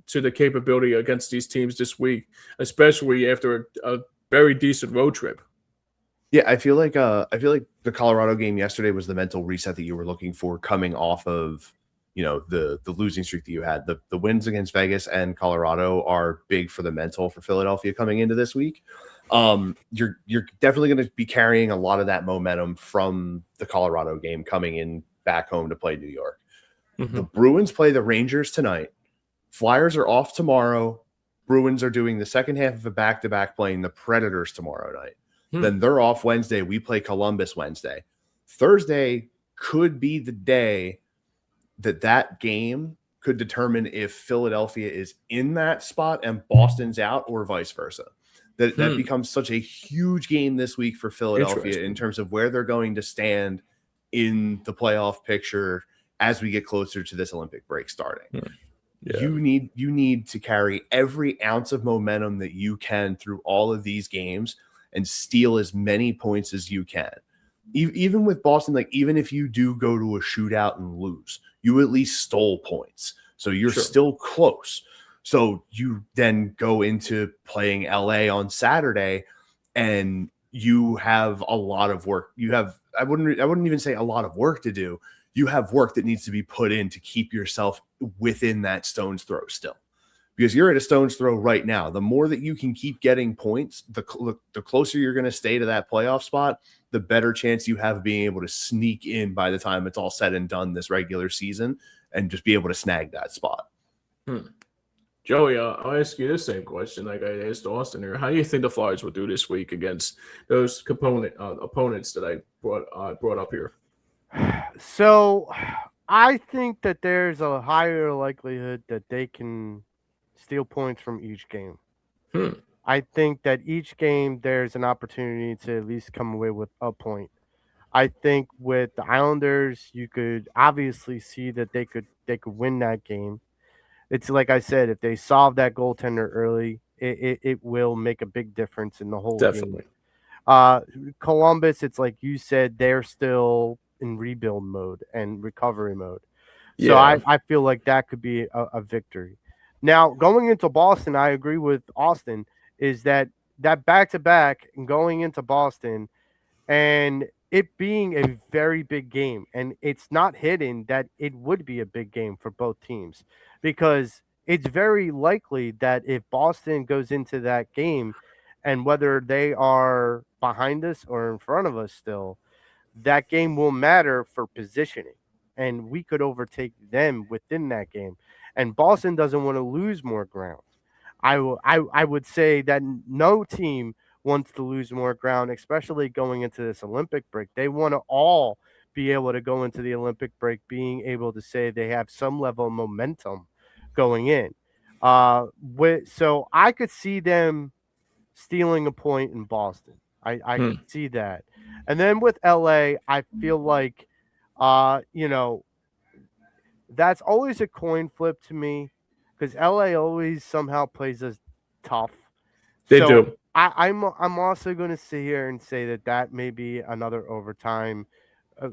to the capability against these teams this week, especially after a very decent road trip? Yeah, I feel like the Colorado game yesterday was the mental reset that you were looking for, coming off of the losing streak that you had. The wins against Vegas and Colorado are big for the mental for Philadelphia coming into this week. You're definitely going to be carrying a lot of that momentum from the Colorado game coming in back home to play New York. The Bruins play the Rangers tonight. Flyers are off tomorrow. Bruins are doing the second half of a back-to-back playing the Predators tomorrow night. Then they're off Wednesday. We play Columbus Wednesday. Thursday could be the day that game could determine if Philadelphia is in that spot and Boston's out, or vice versa. That becomes such a huge game this week for Philadelphia in terms of where they're going to stand in the playoff picture as we get closer to this Olympic break starting. Yeah. You need to carry every ounce of momentum that you can through all of these games and steal as many points as you can. Even with Boston, like even if you do go to a shootout and lose, you at least stole points. So you're still close. So you then go into playing LA on Saturday and you have a lot of work. I wouldn't even say a lot of work to do. You have work that needs to be put in to keep yourself within that stone's throw still. Because you're at a stone's throw right now. The more that you can keep getting points, the closer you're going to stay to that playoff spot, the better chance you have of being able to sneak in by the time it's all said and done this regular season and just be able to snag that spot. Joey, I'll ask you the same question like I asked Austin here. How do you think the Flyers will do this week against those opponents that I brought up here? So I think that there's a higher likelihood that they can steal points from each game. I think that each game there's an opportunity to at least come away with a point. I think with the Islanders, you could obviously see that they could win that game. It's like I said, if they solve that goaltender early, it will make a big difference in the whole game. Columbus, it's like you said, they're still in rebuild mode and recovery mode. So I feel like that could be a victory. Now, going into Boston, I agree with Austin, is that back-to-back and going into Boston and it being a very big game, and it's not hidden that it would be a big game for both teams, because it's very likely that if Boston goes into that game, and whether they are behind us or in front of us still, that game will matter for positioning, and we could overtake them within that game. And Boston doesn't want to lose more ground. I would say that no team wants to lose more ground, especially going into this Olympic break. They want to all be able to go into the Olympic break being able to say they have some level of momentum going in. So I could see them stealing a point in Boston. I could see that. And then with LA, I feel like, that's always a coin flip to me, because LA always somehow plays us tough. They do. I'm also going to sit here and say that may be another overtime,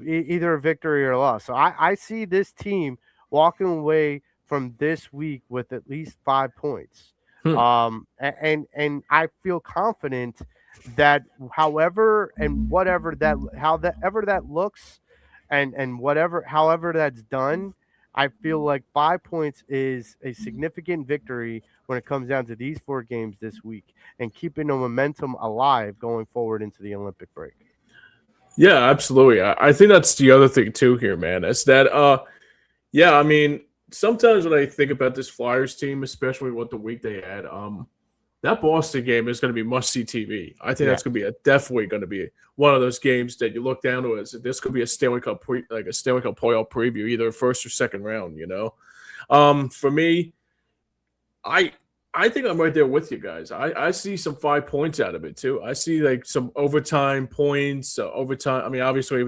either a victory or a loss. So I see this team walking away from this week with at least 5 points. And I feel confident that however that looks and however that's done, I feel like 5 points is a significant victory when it comes down to these 4 games this week and keeping the momentum alive going forward into the Olympic break. Yeah, absolutely. I think that's the other thing too here, man. Is that I mean, sometimes when I think about this Flyers team, especially what the week they had, that Boston game is going to be must-see TV. I think that's going to be definitely going to be one of those games that you look down to as this could be a Stanley Cup playoff preview, either first or second round. For me, I think I'm right there with you guys. I see some 5 points out of it too. I see like some overtime points. Overtime. I mean, obviously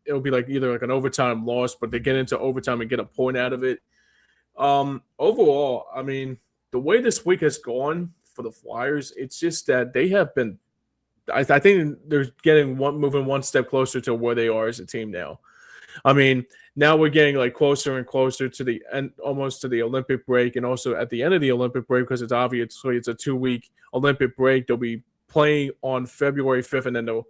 it'll be like either like an overtime loss, but they get into overtime and get a point out of it. Overall, I mean, the way this week has gone for the Flyers, it's just that they have been. I think they're moving one step closer to where they are as a team now. I mean, now we're getting like closer and closer to the end, almost to the Olympic break, and also at the end of the Olympic break, because it's obviously it's a 2-week Olympic break. They'll be playing on February 5th, and then they'll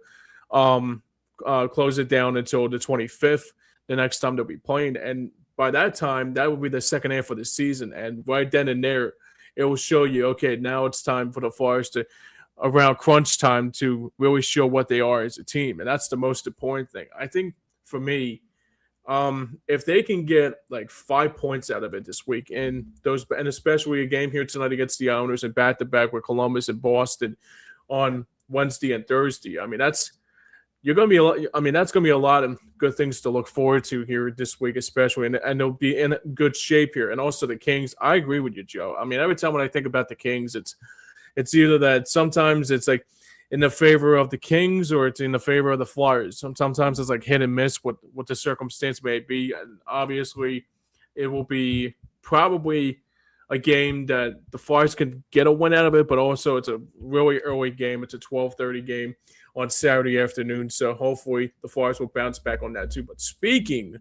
close it down until the 25th. The next time they'll be playing, and by that time, that will be the second half of the season, and right then and there, it will show you, okay, now it's time for the Flyers to, around crunch time, to really show what they are as a team. And that's the most important thing. I think for me, if they can get like 5 points out of it this week, and especially a game here tonight against the Islanders and back-to-back with Columbus and Boston on Wednesday and Thursday, I mean, you're going to be a lot. I mean, that's going to be a lot of good things to look forward to here this week, especially, and they'll be in good shape here. And also the Kings. I agree with you, Joe. I mean, every time when I think about the Kings, it's either that sometimes it's like in the favor of the Kings or it's in the favor of the Flyers. Sometimes it's like hit and miss what the circumstance may be. And obviously, it will be probably a game that the Flyers can get a win out of it, but also it's a really early game. It's a 12:30 game on Saturday afternoon, so hopefully the Flyers will bounce back on that too. But speaking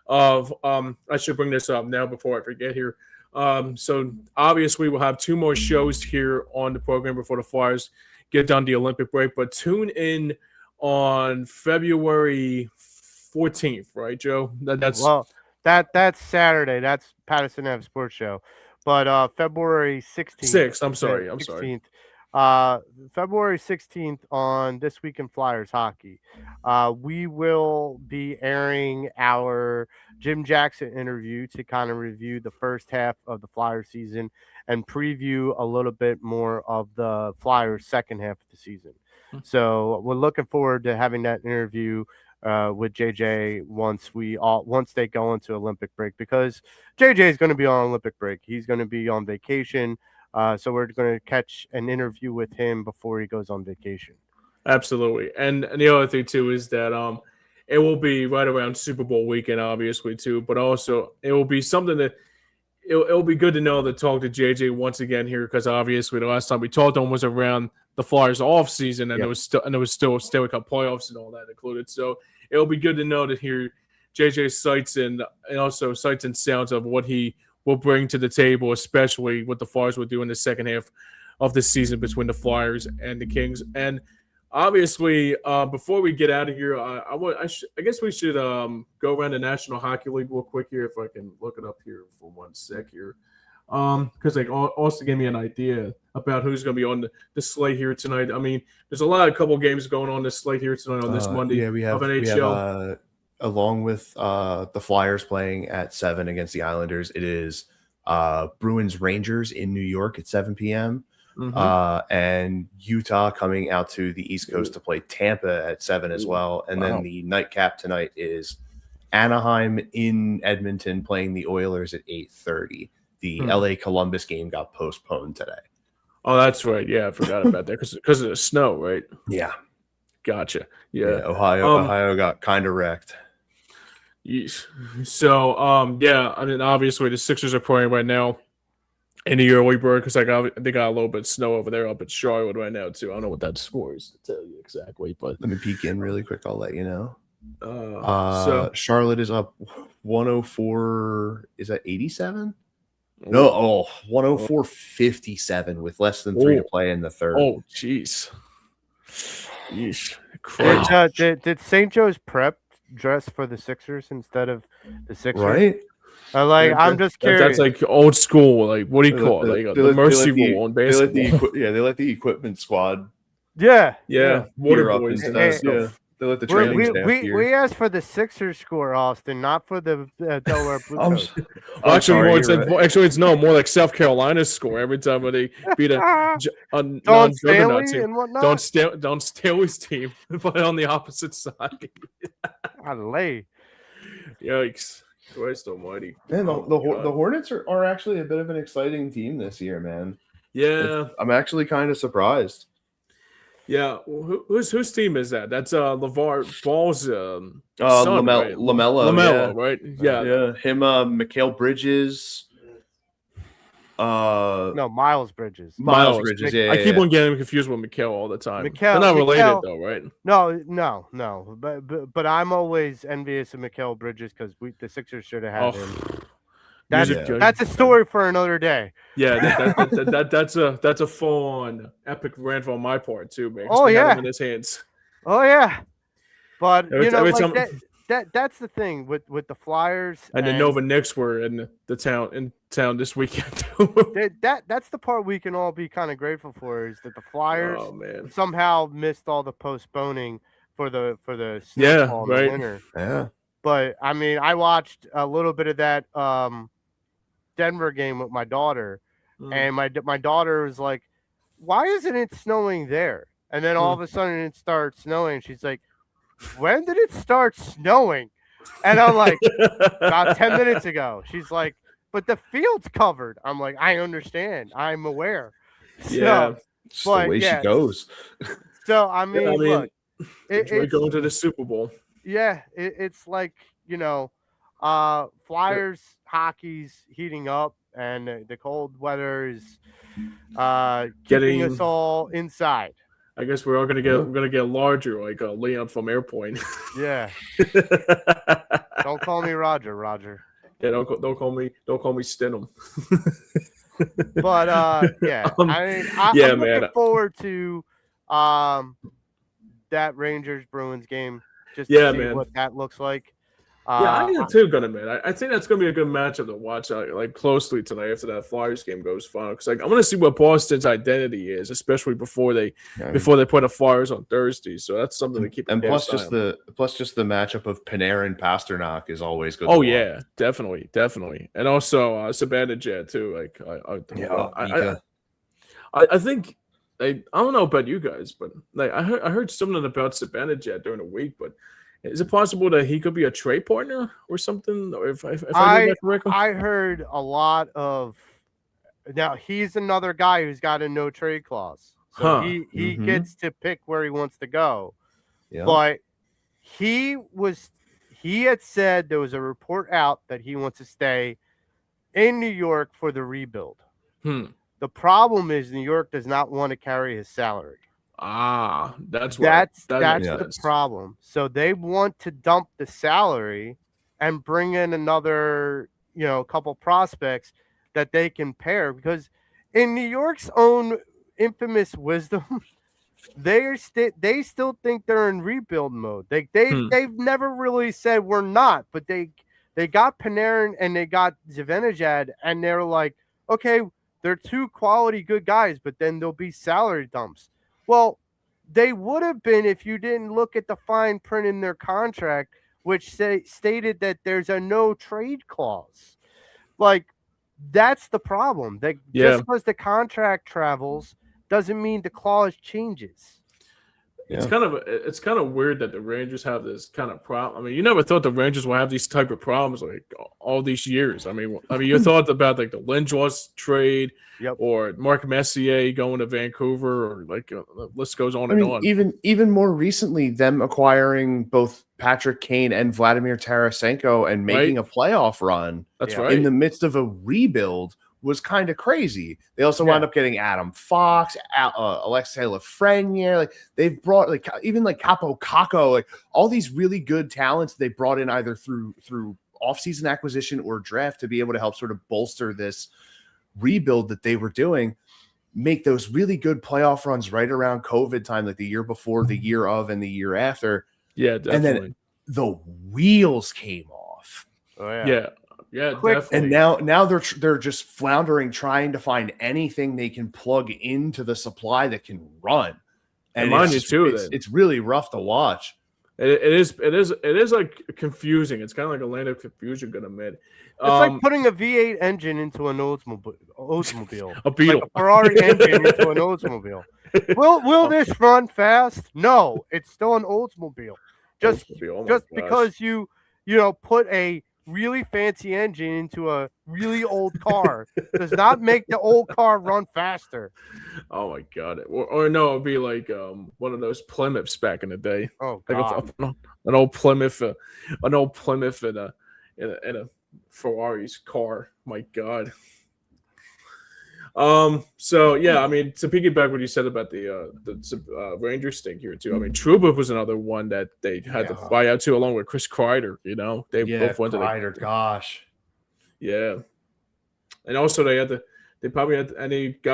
of, I should bring this up now before I forget here. So obviously we'll have 2 more shows here on the program before the Flyers get done the Olympic break, but tune in on February 14th, right, Joe? That's Saturday. That's Patterson Ave Sports Show. But February 16th. 6th. I'm sorry. February 16th on This Week in Flyers Hockey. We will be airing our Jim Jackson interview to kind of review the first half of the Flyers season and preview a little bit more of the Flyers second half of the season. So we're looking forward to having that interview with JJ once they go into Olympic break, because JJ is going to be on Olympic break. He's going to be on vacation. So we're going to catch an interview with him before he goes on vacation. Absolutely. And the other thing too is that it will be right around Super Bowl weekend, obviously too, but also it will be something that it'll be good to know to talk to JJ once again here, because obviously the last time we talked to him was around the Flyers off season, and there was still Stanley Cup playoffs and all that included. So it'll be good to know to hear JJ's sights and also sights and sounds of what he will bring to the table, especially what the Flyers will do in the second half of the season between the Flyers and the Kings. And obviously, before we get out of here, I guess we should go around the National Hockey League real quick here, if I can look it up here for 1 sec here. Because also gave me an idea about who's going to be on the slate here tonight. I mean, there's a couple games going on this slate here tonight on this Monday. Yeah, we have NHL. Along with the Flyers playing at 7 against the Islanders, it is Bruins Rangers in New York at 7 p.m. And Utah coming out to the East Coast to play Tampa at 7 as well. And then the nightcap tonight is Anaheim in Edmonton playing the Oilers at 8:30. The LA Columbus game got postponed today. Oh, that's right. Yeah, I forgot about that because of the snow, right? Yeah. Gotcha. Yeah. Ohio got kind of wrecked. Yes. So, I mean, obviously the Sixers are playing right now in the early bird because they got a little bit of snow over there up at Charlotte right now too. I don't know what that score is to tell you exactly, but let me peek in really quick. I'll let you know. So Charlotte is up 104. Is that 87? No, 104-57 with less than 3 to play in the third. Oh, jeez. Crazy. Did St. Joe's Prep dress for the Sixers instead of the Sixers? Right. I'm just curious. That's like old school. Like, what do you call it? Like the mercy rule on baseball. They let the equipment squad. Yeah. Water boys and that stuff. They let the training staff we asked for the Sixers score, Austin, not for the Delaware Blue Coats. Actually, it's more like South Carolina's score every time when they beat a non-juggernaut team. And whatnot. Don Staley's team, but on the opposite side. Golly. Yikes. Christ almighty. Man, the Hornets are actually a bit of an exciting team this year, man. Yeah. I'm actually kind of surprised. Yeah, whose team is that? That's LeVar Ball's son, right? Lamelo, right? Yeah. Him, Mikal Bridges. No, Miles Bridges. Miles Bridges. Yeah, I keep on getting confused with Mikal all the time. They're not related though, right? No. But I'm always envious of Mikal Bridges because the Sixers should have had him. That's a story for another day. Yeah, that's a full-on epic rant on my part too, man. In his hands. Oh yeah, but that's the thing with the Flyers and the Nova Knicks were in town this weekend. That's the part we can all be kind of grateful for is that the Flyers somehow missed all the postponing for the snowfall in the winter. Yeah, but I mean, I watched a little bit of that Denver game with my daughter, and my daughter was like, "Why isn't it snowing there?" And then all of a sudden it starts snowing. She's like, when did it start snowing? And I'm like, about 10 minutes ago. She's like, but the field's covered. I'm like, I understand. I'm aware. Yeah. It's the way she goes. So, I mean, look, we're going to the Super Bowl. Yeah, it's like, Flyers hockey's heating up, and the cold weather is keeping us all inside. I guess we're all gonna get larger, like Leon from Airplane. Yeah. Don't call me Roger. Yeah, don't call me Stenham. But yeah, I'm looking forward to that Rangers Bruins game just to see what that looks like. I am too, gonna admit. I think that's gonna be a good matchup to watch like closely tonight after that Flyers game goes final. Because like I want to see what Boston's identity is, especially before they put the Flyers on Thursday. So that's something to keep. And plus just the matchup of Panarin and Pasternak is always good. Oh yeah, definitely, and also Zibanejad too. Like I think I don't know about you guys, but like I heard something about Zibanejad during the week, but. Is it possible that he could be a trade partner or something? Or if I heard that correctly? I heard a lot of. Now he's another guy who's got a no trade clause, so he gets to pick where he wants to go. Yeah. But he had said there was a report out that he wants to stay in New York for the rebuild. The problem is New York does not want to carry his salary. That's the problem. So they want to dump the salary and bring in another, couple prospects that they can pair, because in New York's own infamous wisdom, they still think they're in rebuild mode. They've never really said we're not, but they got Panarin and they got Zibanejad, and they're like, okay, they're two quality good guys, but then there'll be salary dumps. Well, they would have been if you didn't look at the fine print in their contract, which stated that there's a no trade clause. Like, that's the problem. Just because the contract travels doesn't mean the clause changes. It's kind of weird that the Rangers have this kind of problem. I mean, you never thought the Rangers would have these type of problems like all these years. I mean, you thought about like the Lindros trade, or Mark Messier going to Vancouver, or like the list goes on and on. Even more recently, them acquiring both Patrick Kane and Vladimir Tarasenko and making a playoff run. That's right. In the midst of a rebuild was kind of crazy. They also wound up getting Adam Fox, Alexei Lafreniere. Like they've brought even Capo Caco, like all these really good talents they brought in either through offseason acquisition or draft to be able to help sort of bolster this rebuild that they were doing, make those really good playoff runs right around COVID time, like the year before, the year of, and the year after. Yeah, definitely. And then the wheels came off. Oh yeah. Yeah, quick, definitely. And now they're just floundering, trying to find anything they can plug into the supply that can run. And it's really rough to watch. It is like confusing. It's kind of like a land of confusion. Gonna admit, it's like putting a V8 engine into an Oldsmobile, a Beetle, like a Ferrari engine into an Oldsmobile. Will this run fast? No, it's still an Oldsmobile. Just because you put a really fancy engine into a really old car does not make the old car run faster. Oh my god! Or no, it'd be like one of those Plymouths back in the day. Oh god, like an old Plymouth in a Ferrari's car. My god. So yeah, I mean, to piggyback what you said about the Rangers thing here too. I mean, Trouba was another one that they had to buy out too, along with Chris Kreider. They both went to Kreider. Gosh, yeah, and also they got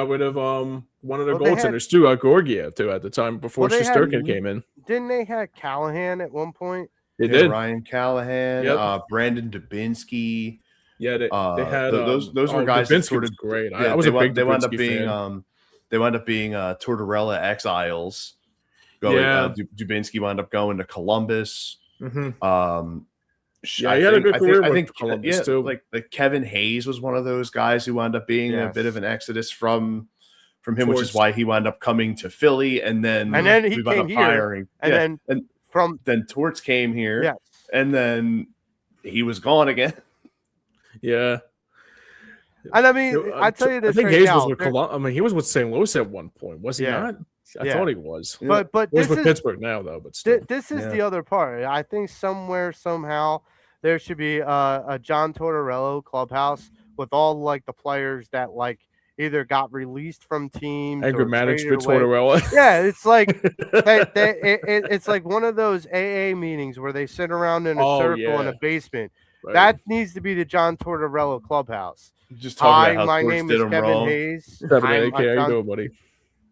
rid of one of their goaltenders too, Gorgiev too, at the time before Shesterkin came in. Didn't they have Callahan at one point? They did. Ryan Callahan, Brandon Dubinsky. Yeah, they had those were guys that sort of great. Yeah, I was a big. They wound up being Tortorella exiles. Dubinsky wound up going to Columbus. Mm-hmm. He had a good career. I think Columbus too. Like Kevin Hayes was one of those guys who wound up being a bit of an exodus from him, which is why he wound up coming to Philly, and then he came here, and then Torts came here, Yes. and then he was gone again. Yeah. And I mean, I tell you this I think right Hayes now. was with I mean, he was with St. Louis at one point, was he Yeah. not? I Yeah. thought he was. But He was this with is Pittsburgh now, though. But still, this is Yeah. the other part. I think somewhere, somehow, there should be a John Tortorella clubhouse with all like the players that like either got released from teams anger or management, traded away. Tortorella. Yeah, it's like it's like one of those AA meetings where they sit around in a Oh, circle in yeah. a basement. Right. That needs to be the John Tortorella clubhouse. Just talking Hi, about how my Torts name did is him Kevin wrong. Hayes. Kevin, I'm AK, how you John- doing, buddy?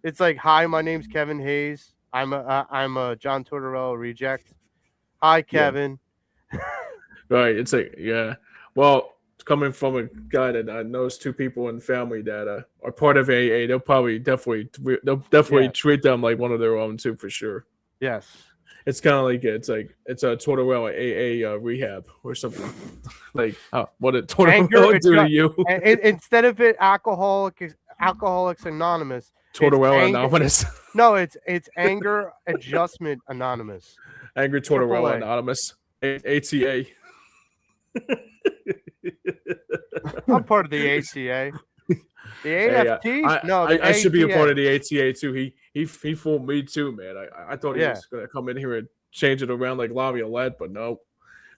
It's like, hi, my name's Kevin Hayes. I'm a John Tortorella reject. Hi, Kevin. Right. It's like, yeah. Well, coming from a guy that knows two people in the family that are part of AA, they'll definitely Yeah. treat them like one of their own too, for sure. Yes. It's kind of like it's a Tortorella AA rehab or something. Like, what did Tortorella do to you? And instead of it Alcoholics Anonymous. Tortorella anger- Anonymous. No, it's Anger Adjustment Anonymous. Angry Tortorella AAA. Anonymous. ATA. I'm part of the ATA. The Hey, AFT? No, the I should be a ATA. part of the ATA too. He fooled me too, man. I thought he Yeah. was gonna come in here and change it around like Laviolette, but no.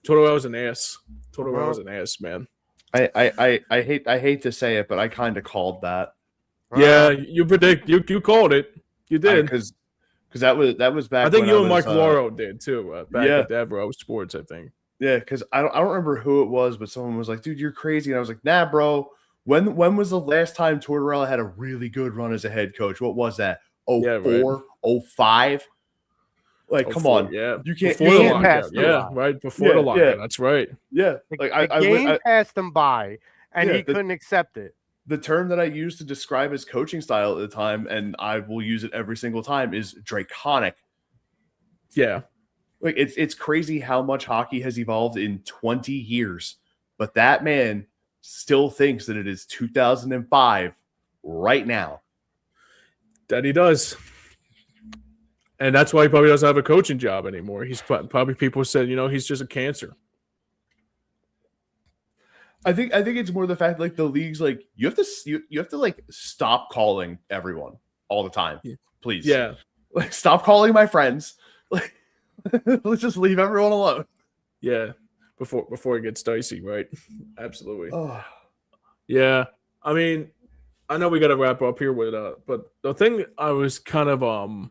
Tortorella's an ass. Tortorella's an ass, man. I hate to say it, but I kind of called that. Yeah, you called it. You did. Because that was back. I think when you and was, Mike Loro did too. Back yeah. at Devereaux Sports, I think. Yeah, because I don't remember who it was, but someone was like, "Dude, you're crazy," and I was like, "Nah, bro. When was the last time Tortorella had a really good run as a head coach? What was that? 04, 05? Like, come 04, on, yeah. you can't. Before You the can't lockout, pass the yeah, line. right before Yeah, the lockout. yeah. That's right. yeah, The, like the game I passed him by, and Yeah, he couldn't accept it. the term that I used to describe his coaching style at the time, and I will use it every single time, is draconic. Yeah. Like it's crazy how much hockey has evolved in 20 years, but that man still thinks that it is 2005 right now. That he does. And that's why he probably doesn't have a coaching job anymore. He's probably people said, he's just a cancer. I think it's more the fact like the league's like you have to like stop calling everyone all the time, please. Yeah. Like stop calling my friends. Like let's just leave everyone alone. Yeah. Before it gets dicey, right? Absolutely. Oh. Yeah. I mean, I know we got to wrap up here with but the thing I was kind of not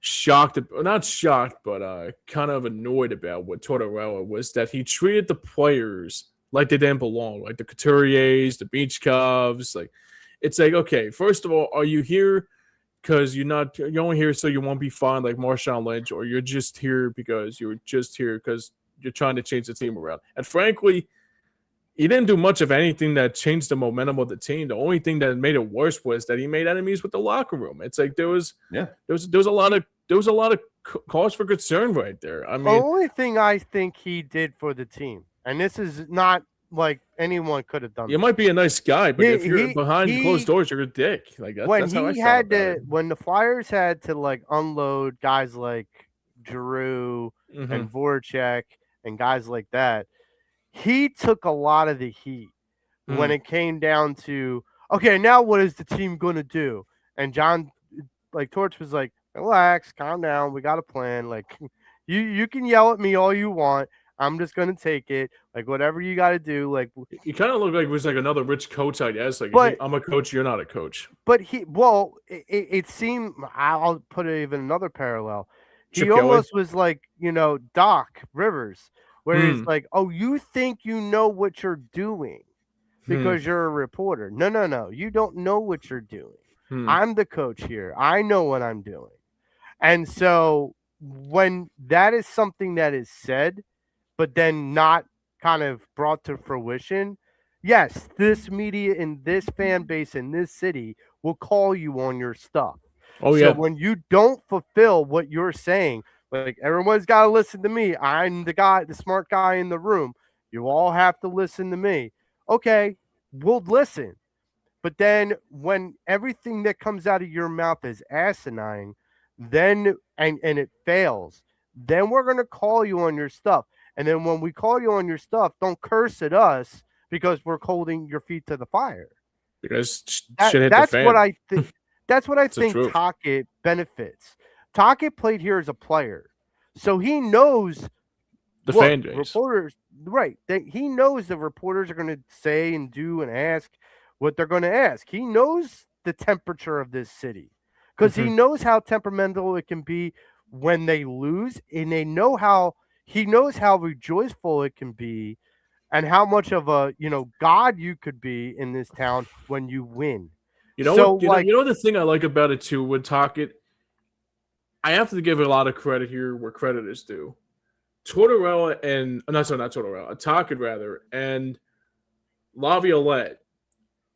shocked, but kind of annoyed about with Tortorella was that he treated the players like they didn't belong, like the Couturiers, the Beach Cubs. Like, it's like, okay, first of all, are you here because you're only here so you won't be fined like Marshawn Lynch, or you're just here because you're trying to change the team around? And frankly, he didn't do much of anything that changed the momentum of the team. The only thing that made it worse was that he made enemies with the locker room. It's like there was a lot of cause for concern right there. I The mean, only thing I think he did for the team, and this is not like anyone could have done. you might be a nice guy, but if you're behind closed doors, you're a dick. Like that's how I felt about it. When the Flyers had to like unload guys like Giroux Mhm. and Voracek and guys like that, he took a lot of the heat when it came down to, okay, now what is the team going to do? And John, like Torch was like, relax, calm down. We got a plan. Like you can yell at me all you want. I'm just going to take it. Like whatever you got to do. Like You kind of look like it was like another rich coach, I guess. Like, But- I'm a coach, you're not a coach. But it seemed, I'll put even another parallel. He Chip Kelly? almost was like, Doc Rivers, where he's Hmm. like, oh, you think you know what you're doing because you're a reporter. No. You don't know what you're doing. Hmm. I'm the coach here. I know what I'm doing. And so when that is something that is said, but then not kind of brought to fruition, yes, this media and this fan base in this city will call you on your stuff. Oh, So yeah. when you don't fulfill what you're saying, like everyone's got to listen to me. I'm the smart guy in the room. You all have to listen to me. Okay, we'll listen. But then when everything that comes out of your mouth is asinine, then and it fails, then we're going to call you on your stuff. And then when we call you on your stuff, don't curse at us because we're holding your feet to the fire. Because shit hit the fan. What I think. That's what I It's the think truth. Tocchet benefits. Tocchet played here as a player, so he knows The fan base. Reporters, right? He knows the reporters are going to say and do and ask what they're going to ask. He knows the temperature of this city because he knows how temperamental it can be when they lose, and he knows how rejoiceful it can be, and how much of a god you could be in this town when you win. You know the thing I like about it too with Tocchet, I have to give a lot of credit here where credit is due. Tortorella and not Tortorella, Tocchet rather, and Laviolette,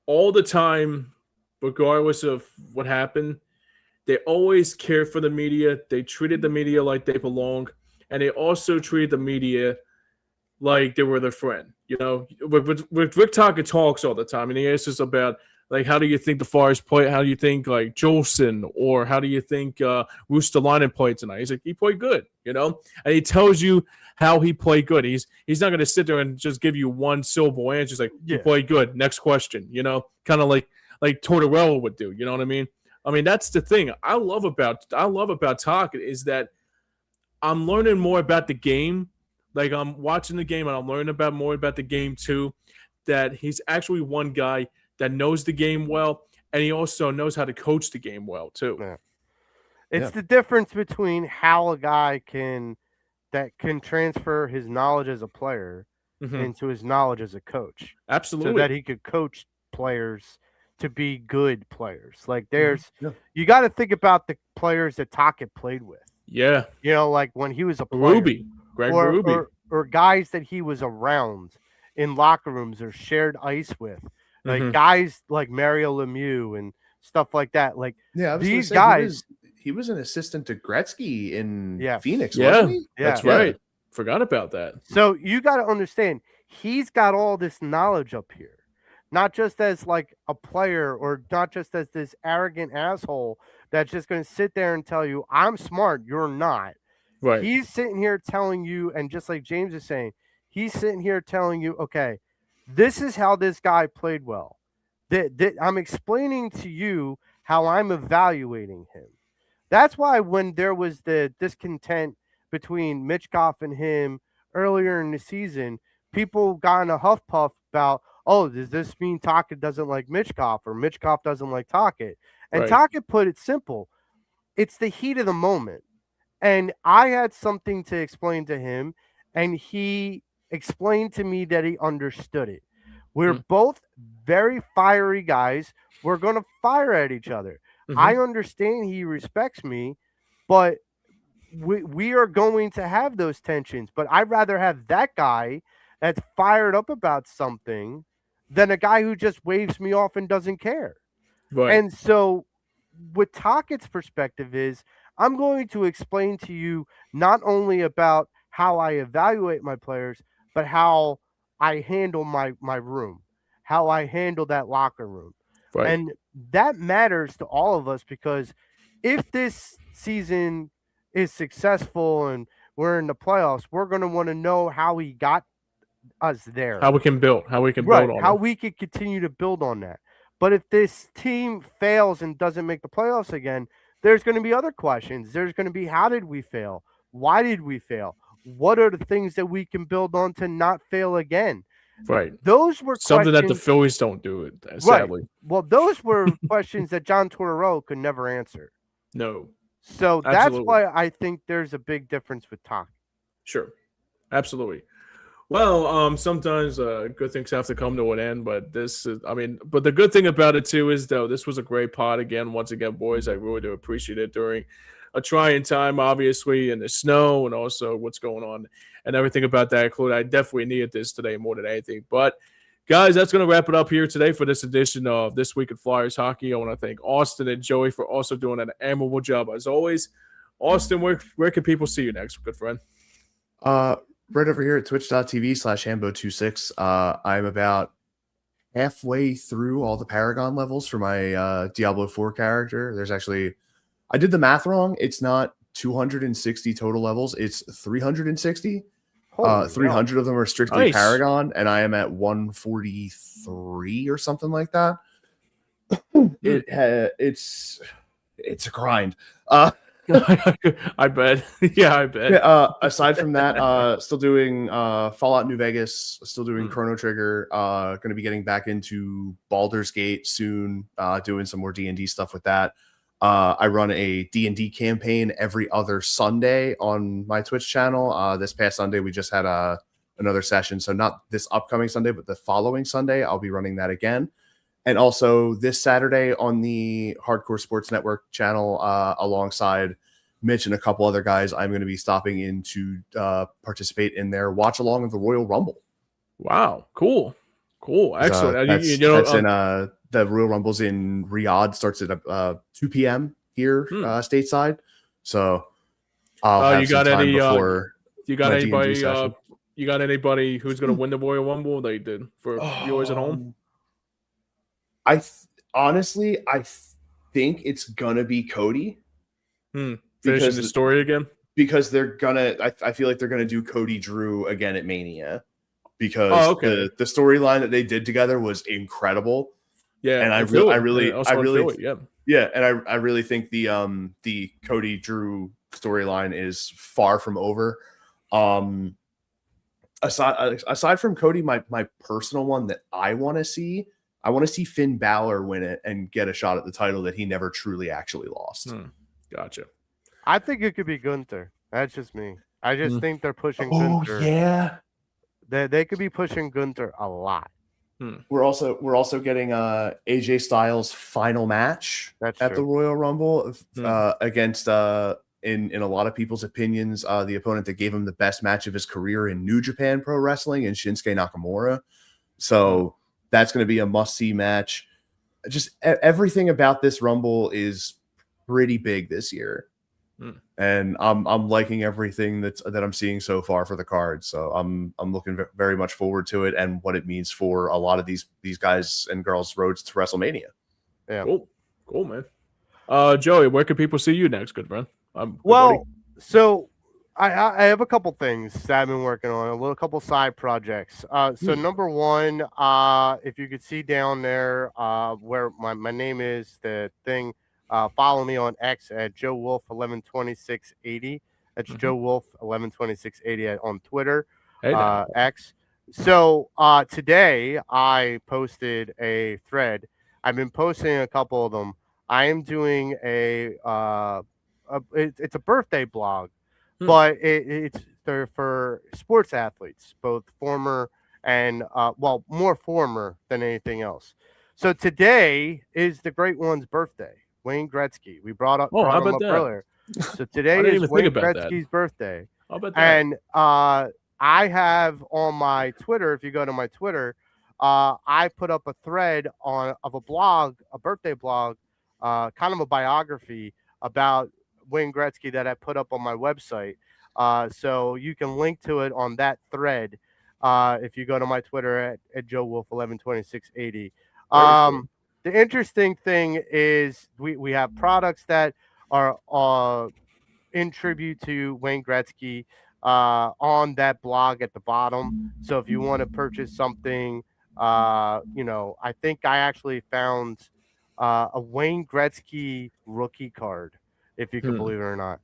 all the time, regardless of what happened, they always cared for the media. They treated the media like they belong, and they also treated the media like they were their friend. With Rick Tocchet talks all the time, and he asks us about, like, how do you think the Flyers play? How do you think, like, Jolson, or how do you think Ruotsalainen played tonight? He's like, he played good, and he tells you how he played good. He's not going to sit there and just give you one syllable answer. He's like, he played good. Next question, kind of like Tortorella would do. You know what I mean? I mean, that's the thing I love about Tocchet is that I'm learning more about the game. Like, I'm watching the game and I'm learning more about the game too. That he's actually one guy that knows the game well, and he also knows how to coach the game well too. Yeah. It's the difference between how a guy can transfer his knowledge as a player into his knowledge as a coach. Absolutely. So that he could coach players to be good players. Like, you got to think about the players that Tocchet played with. Yeah. Like when he was a player. Greg Berube. Or guys that he was around in locker rooms or shared ice with. Like guys like Mario Lemieux and stuff like that. Like, these guys. He was an assistant to Gretzky in Phoenix, yeah, wasn't he? That's right. Forgot about that. So you got to understand, he's got all this knowledge up here, not just as like a player or not just as this arrogant asshole that's just going to sit there and tell you, I'm smart, you're not. Right. He's sitting here telling you, and just like James is saying, he's sitting here telling you, okay, this is how this guy played well. I'm explaining to you how I'm evaluating him. That's why when there was the discontent between Mitch Goff and him earlier in the season, people got in a huff puff about, oh, does this mean Tocchet doesn't like Mitch Goff or Mitch Goff doesn't like Tocchet? And Tocchet put it simple. It's the heat of the moment. And I had something to explain to him, and he explained to me that he understood it. We're both very fiery guys. We're going to fire at each other. I understand he respects me, but we are going to have those tensions. But I'd rather have that guy that's fired up about something than a guy who just waves me off and doesn't care. Right. And so what Tocchet's perspective is, I'm going to explain to you not only about how I evaluate my players, but how I handle my room, how I handle that locker room. Right. And that matters to all of us, because if this season is successful and we're in the playoffs, we're going to want to know how he got us there. How we can build on how it. we can continue to build on that. But if this team fails and doesn't make the playoffs again, there's going to be other questions. There's going to be, how did we fail? Why did we fail? What are the things that we can build on to not fail again? Right. Those were something that the Phillies don't do, it sadly. Right. Well, those were questions that John Tortorella could never answer. No. So that's why I think there's a big difference with Tocchet. Sure. Absolutely. Well, sometimes good things have to come to an end, but but the good thing about it too is, though, this was a great pod again. Once again, boys, I really do appreciate it during a trying time, obviously, in the snow and also what's going on and everything about that included. I definitely needed this today more than anything. But guys, that's going to wrap it up here today for this edition of This Week in Flyers Hockey. I want to thank Austin and Joey for also doing an admirable job as always. Austin, where can people see you next, good friend? Right over here at twitch.tv/Hambo26. I'm about halfway through all the Paragon levels for my Diablo 4 character. I did the math wrong. It's not 260 total levels. It's 360. Holy 300 of them are strictly Nice. Paragon, and I am at 143 or something like that. It's a grind. I bet. Yeah, I bet. Aside from that, still doing Fallout New Vegas, still doing Chrono Trigger, going to be getting back into Baldur's Gate soon, doing some more D&D stuff with that. I run a D&D campaign every other Sunday on my Twitch channel. This past Sunday, we just had another session. So not this upcoming Sunday, but the following Sunday, I'll be running that again. And also this Saturday on the Hardcore Sports Network channel, alongside Mitch and a couple other guys, I'm going to be stopping in to participate in their watch along of the Royal Rumble. Wow, cool, excellent. That's in the Royal Rumble's in Riyadh, starts at 2 p.m. here stateside. So I'll have you got some time any? before You got my D&D anybody? session. You got anybody who's going to win the Royal Rumble? They did for viewers at home. Honestly, I think it's gonna be Cody. Finishing Because the story again. Because they're gonna, I feel like they're gonna do Cody Drew again at Mania, because the storyline that they did together was incredible. Yeah, and I really think the Cody Drew storyline is far from over. Aside from Cody, my personal one that I want to see Finn Balor win it and get a shot at the title that he never truly actually lost. Gotcha. I think it could be Gunther. That's just me. I just think they're pushing Gunther. Yeah. They could be pushing Gunther a lot. We're also getting AJ Styles' final match at the Royal Rumble against in a lot of people's opinions the opponent that gave him the best match of his career in New Japan Pro Wrestling, and Shinsuke Nakamura. So that's going to be a must-see match. Just everything about this Rumble is pretty big this year, and I'm liking everything that I'm seeing so far for the card. So I'm looking very much forward to it and what it means for a lot of these guys and girls' roads to WrestleMania. Yeah, cool, man. Joey, where can people see you next, good friend? So I have a couple things that I've been working on, a couple side projects. So number one, if you could see down there where my name is, the thing, follow me on X at Joe Wolf 112680. That's Joe Wolf 112680 on Twitter, X. So today I posted a thread. I've been posting a couple of them. I am doing it's a birthday blog. But it's for sports athletes, both former and more former than anything else. So today is the great one's birthday, Wayne Gretzky. We brought him up earlier. So today is Wayne Gretzky's birthday. How about that? And I have on my Twitter, if you go to my Twitter, I put up a thread of a blog, a birthday blog, kind of a biography about Wayne Gretzky that I put up on my website. So you can link to it on that thread if you go to my Twitter at Joe Wolf 112680. The interesting thing is we have products that are in tribute to Wayne Gretzky on that blog at the bottom. So if you want to purchase something, I think I actually found a Wayne Gretzky rookie card, if you can believe it or not.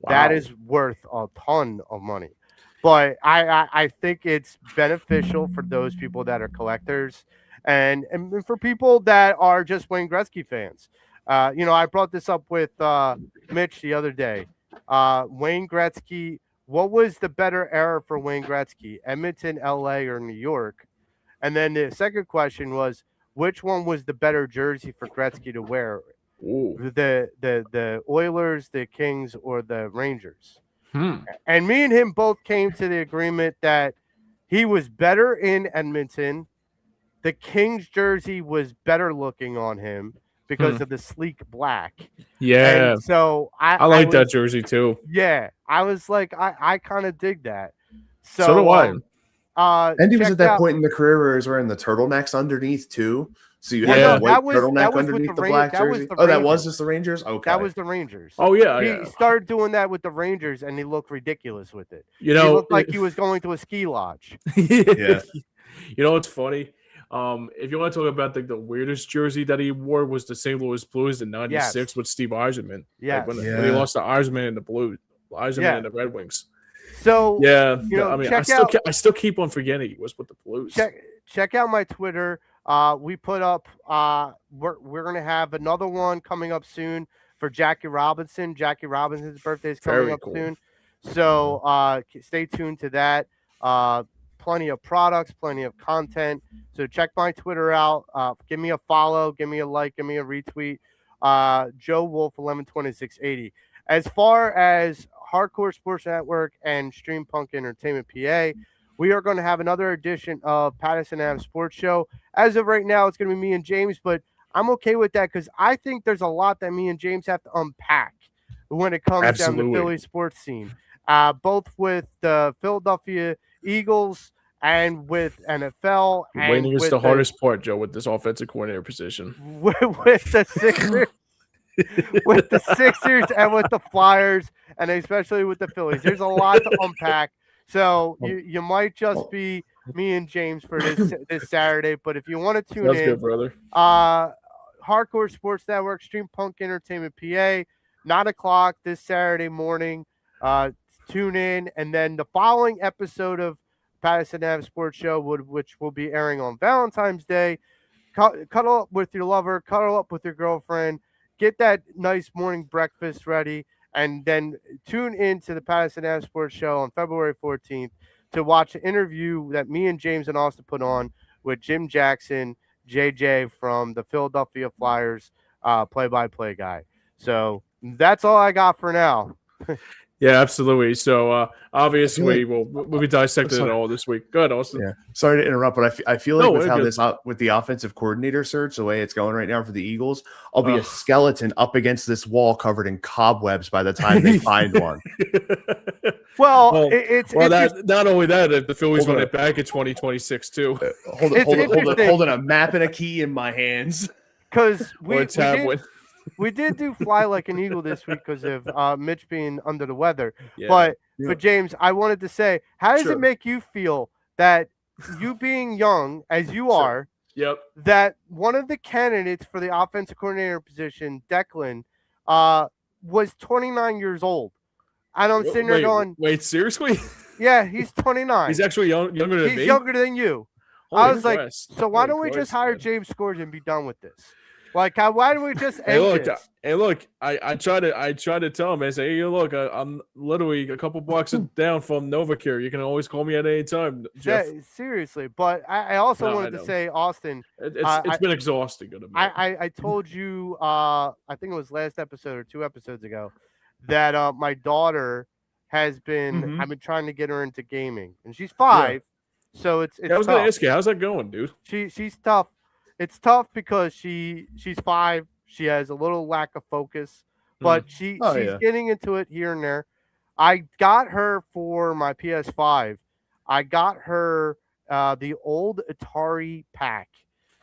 That is worth a ton of money. But I think it's beneficial for those people that are collectors and for people that are just Wayne Gretzky fans. I brought this up with Mitch the other day. Wayne Gretzky, what was the better era for Wayne Gretzky, Edmonton, LA, or New York? And then the second question was, which one was the better jersey for Gretzky to wear? The Oilers, the Kings, or the Rangers? And me and him both came to the agreement that he was better in Edmonton. The Kings jersey was better looking on him because of the sleek black. Yeah. And so I like that jersey too. Yeah. I was like, I kind of dig that. So do I. And he was at that point in the career where he was wearing the turtlenecks underneath too. So you Yeah. had No, the white that was turtleneck with underneath the the black that was jersey. the Oh, that was Rangers. just the Rangers. Okay, That was the Rangers. Oh yeah, He yeah. started doing that with the Rangers, and he looked ridiculous with it. You He know, looked like he was going to a ski lodge. Yeah. You know what's funny? If you want to talk about the weirdest jersey that he wore was the St. Louis Blues in '96 Yes. with Steve Yzerman. Yes. When he Yeah. lost to Yzerman in the Blues, Yzerman and the Red Wings. So Yeah, you know, I mean, check I still keep on forgetting he was with the Blues. check out my Twitter. We put up. We're gonna have another one coming up soon for Jackie Robinson. Jackie Robinson's birthday is coming Very up cool. soon, so stay tuned to that. Plenty of products, plenty of content. So check my Twitter out. Give me a follow, give me a like, give me a retweet. Joe Wolf 112680. As far as Hardcore Sports Network and Streampunk Entertainment PA, we are going to have another edition of Patterson Ave Sports Show. As of right now, it's going to be me and James, but I'm okay with that because I think there's a lot that me and James have to unpack when it comes down to the Philly sports scene, both with the Philadelphia Eagles and with NFL. Winning is the hardest part, Joe, with this offensive coordinator position. With the Sixers. With the Sixers and with the Flyers, and especially with the Phillies. There's a lot to unpack. So you might just be me and James for this Saturday. But if you want to tune Sounds in, good, brother. Hardcore Sports Network, Streampunk Entertainment PA, 9:00 this Saturday morning. Tune in, and then the following episode of Patterson Ave Sports Show, which will be airing on Valentine's Day. Cuddle up with your lover, cuddle up with your girlfriend, get that nice morning breakfast ready, and then tune in to the Patterson Ave Sports Show on February 14th to watch an interview that me and James and Austin put on with Jim Jackson, JJ from the Philadelphia Flyers, play-by-play guy. So that's all I got for now. Yeah, absolutely. So obviously we'll be dissecting it all this week. Go ahead, Austin. Yeah. Sorry to interrupt, but I feel like No, with we're how good. this with the offensive coordinator search, the way it's going right now for the Eagles, I'll be a skeleton up against this wall covered in cobwebs by the time they find one. It's not only that, if the Phillies Hold win on. it back in 2026 too. Holding a map and a key in my hands. Because we did do Fly Like an Eagle this week because of Mitch being under the weather. Yeah. But James, I wanted to say, how does Sure. it make you feel that you being young as you are, Yep. that one of the candidates for the offensive coordinator position, Declan, was 29 years old? And I'm sitting there going, wait, seriously? yeah, he's 29. He's actually younger than He's me. younger than you. Holy I was like, Christ. so why Holy don't we Christ, just hire man. James Scorza and be done with this? Like, why don't we just Hey, end look, this? I try to tell him. I say, hey, look, I'm literally a couple blocks down from Novacare. You can always call me at any time, Jeff. Yeah, seriously, but I also No, wanted I to know. say, Austin, It's been exhausting. I told you, I think it was last episode or 2 episodes ago, that my daughter has been, Mhm. I've been trying to get her into gaming, and she's 5, so it's I was going tough. to ask you, how's that going, dude? She's tough. It's tough because she's 5. She has a little lack of focus, but she's getting into it here and there. I got her for my PS5. I got her the old Atari pack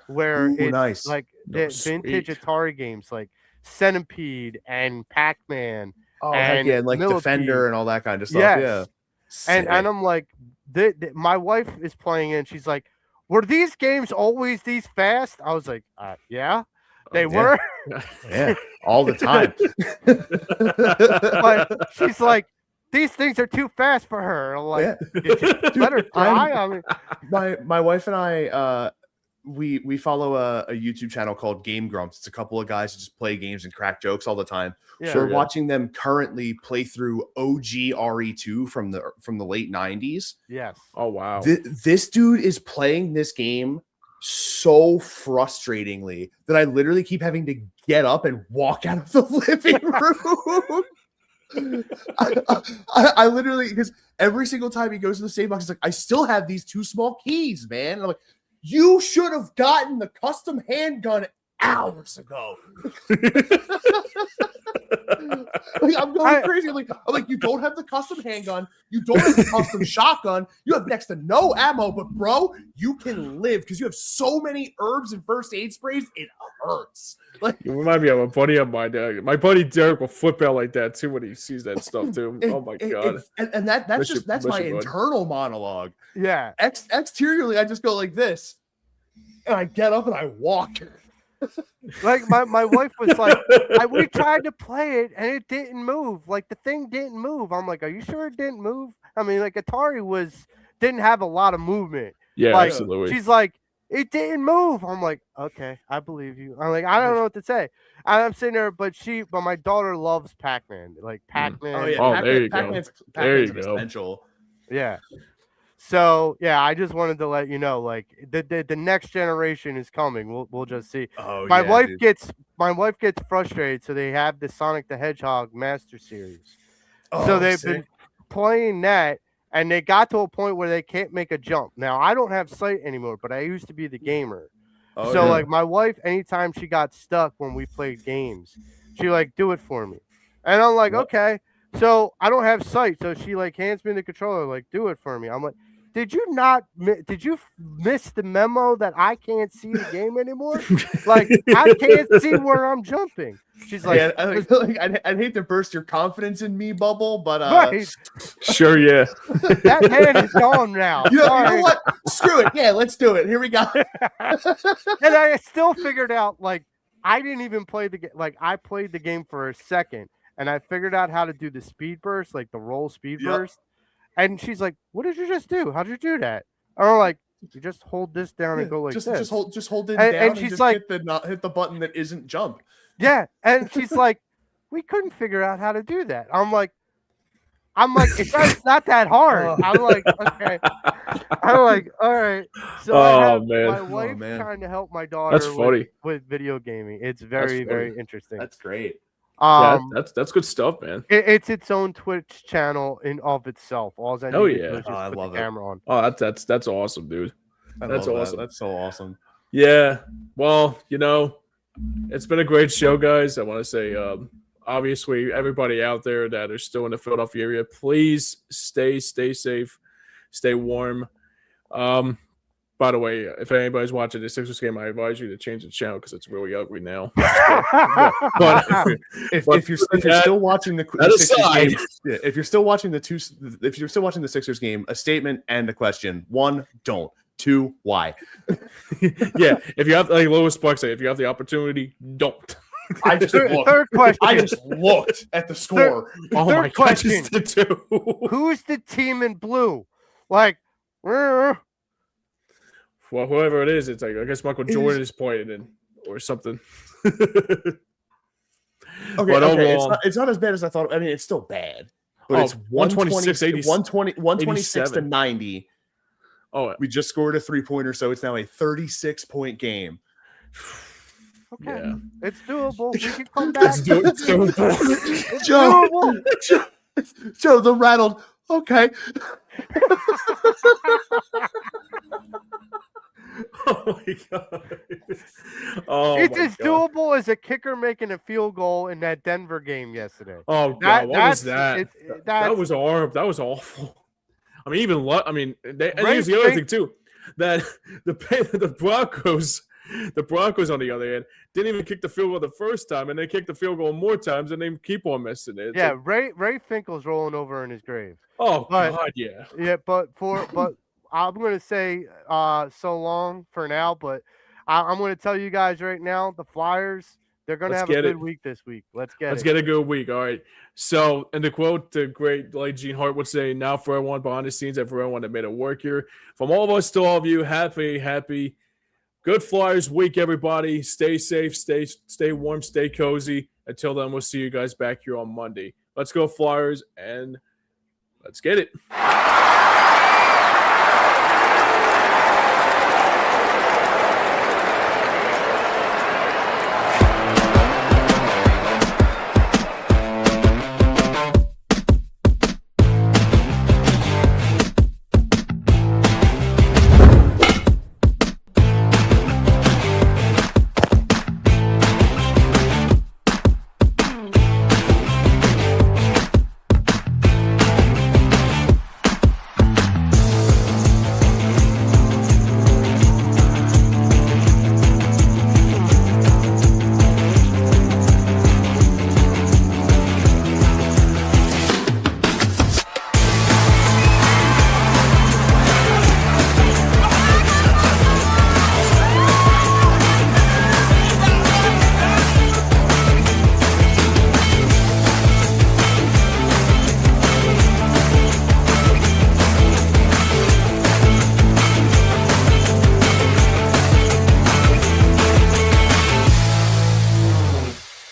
where it's nice. like the vintage sweet. Atari games like Centipede and Pac-Man. Oh, and heck yeah, and like Millipede. Defender and all that kind of stuff. Yes. Yeah. And I'm like, my wife is playing it, and she's like, were these games always these fast? I was like, yeah, they were. Yeah, all the time. But she's like, these things are too fast for her. I'm like, did you let her try? I mean, my wife and I we follow a YouTube channel called Game Grumps. It's a couple of guys who just play games and crack jokes all the time. yeah. We're watching them currently play through OG RE2 from the late 90s. Yes. Oh, wow. This dude is playing this game so frustratingly that I literally keep having to get up and walk out of the living room. I literally, because every single time he goes to the save box, he's like, I still have these 2 small keys, man. And I'm like, you should have gotten the custom handgun hours ago. I'm going crazy. I'm like, you don't have the custom handgun. You don't have the custom shotgun. You have next to no ammo. But, bro, you can live because you have so many herbs and first aid sprays. It hurts. Like, You remind me of a buddy of mine. My buddy Derek will flip out like that, too, when he sees that stuff, too. Oh, my God. And that's my internal monologue. Yeah. Exteriorly, I just go like this. And I get up and I walk. Like my wife was like, we tried to play it and it didn't move. Like the thing didn't move. I'm like, are you sure it didn't move? I mean, like Atari didn't have a lot of movement. Yeah, like, absolutely. She's like, it didn't move. I'm like, okay, I believe you. I'm like, I don't know what to say. I'm sitting there, but my daughter loves Pac-Man. Like Pac-Man. Oh yeah, Oh, there you go. Pac-Man's essential. Yeah. So yeah, I just wanted to let you know, like the next generation is coming. We'll just see. Oh, my wife gets frustrated, so they have the Sonic the Hedgehog Master Series. So they've been playing that, and they got to a point where they can't make a jump. Now I don't have sight anymore, but I used to be the gamer. Like my wife, anytime she got stuck when we played games, she like do it for me, and I'm like, okay. So I don't have sight, so she like hands me the controller, like do it for me. I'm like, did you miss the memo that I can't see the game anymore? Like I can't see where I'm jumping. She's like, I'd hate to burst your confidence in me bubble, but right. Sure, yeah. That man is gone now. You know what? Screw it. Yeah, let's do it. Here we go. And I still figured out, like, I didn't even play the game. Like, I played the game for a second, and I figured out how to do the speed burst, like the roll speed burst. And she's like, "What did you just do? How did you do that?" And I'm like, "You just hold this down and go like this. Just hold it down. And she's just like, hit the button that isn't jump." Yeah, and she's like, "We couldn't figure out how to do that." I'm like, it's not that hard. I'm like, okay. I'm like, all right. So my wife trying to help my daughter with video gaming. It's very, very interesting. That's great. That's good stuff, man. It's its own Twitch channel in of itself. All I need to do is just I put love the camera on. Oh, that's awesome, dude. That's awesome. That's so awesome. Yeah. Well, it's been a great show, guys. I want to say, obviously, everybody out there that are still in the Philadelphia area, please stay safe, stay warm. By the way, if anybody's watching the Sixers game, I advise you to change the channel because it's really ugly now. But if you're still watching the Sixers game, if you're still watching the Sixers game, a statement and a question. 1, don't. 2, why? Yeah, if you have, like Lois Sparks say, if you have the opportunity, don't. I just looked. Third question. I just looked at the score. Third question. Who's the team in blue? Like, well, whoever it is, it's like I guess Michael Jordan is playing in or something. Okay, it's not as bad as I thought. I mean, it's still bad, but it's 126 to 90. Oh, we just scored a 3-pointer, so it's now a 36-point game. Okay, yeah. It's doable. We can come back. It's doable. It's doable. Joe, the rattled. Okay. Oh my god! It's as doable as a kicker making a field goal in that Denver game yesterday. Oh god, what was that? That was horrible. That was awful. I mean, here's the other thing too, that the Broncos on the other hand didn't even kick the field goal the first time, and they kicked the field goal more times, and they keep on missing it. Yeah, Ray Finkel's rolling over in his grave. Oh god, yeah. Yeah, but I'm going to say so long for now, but I'm going to tell you guys right now, the Flyers, they're going to have a good week this week. Let's get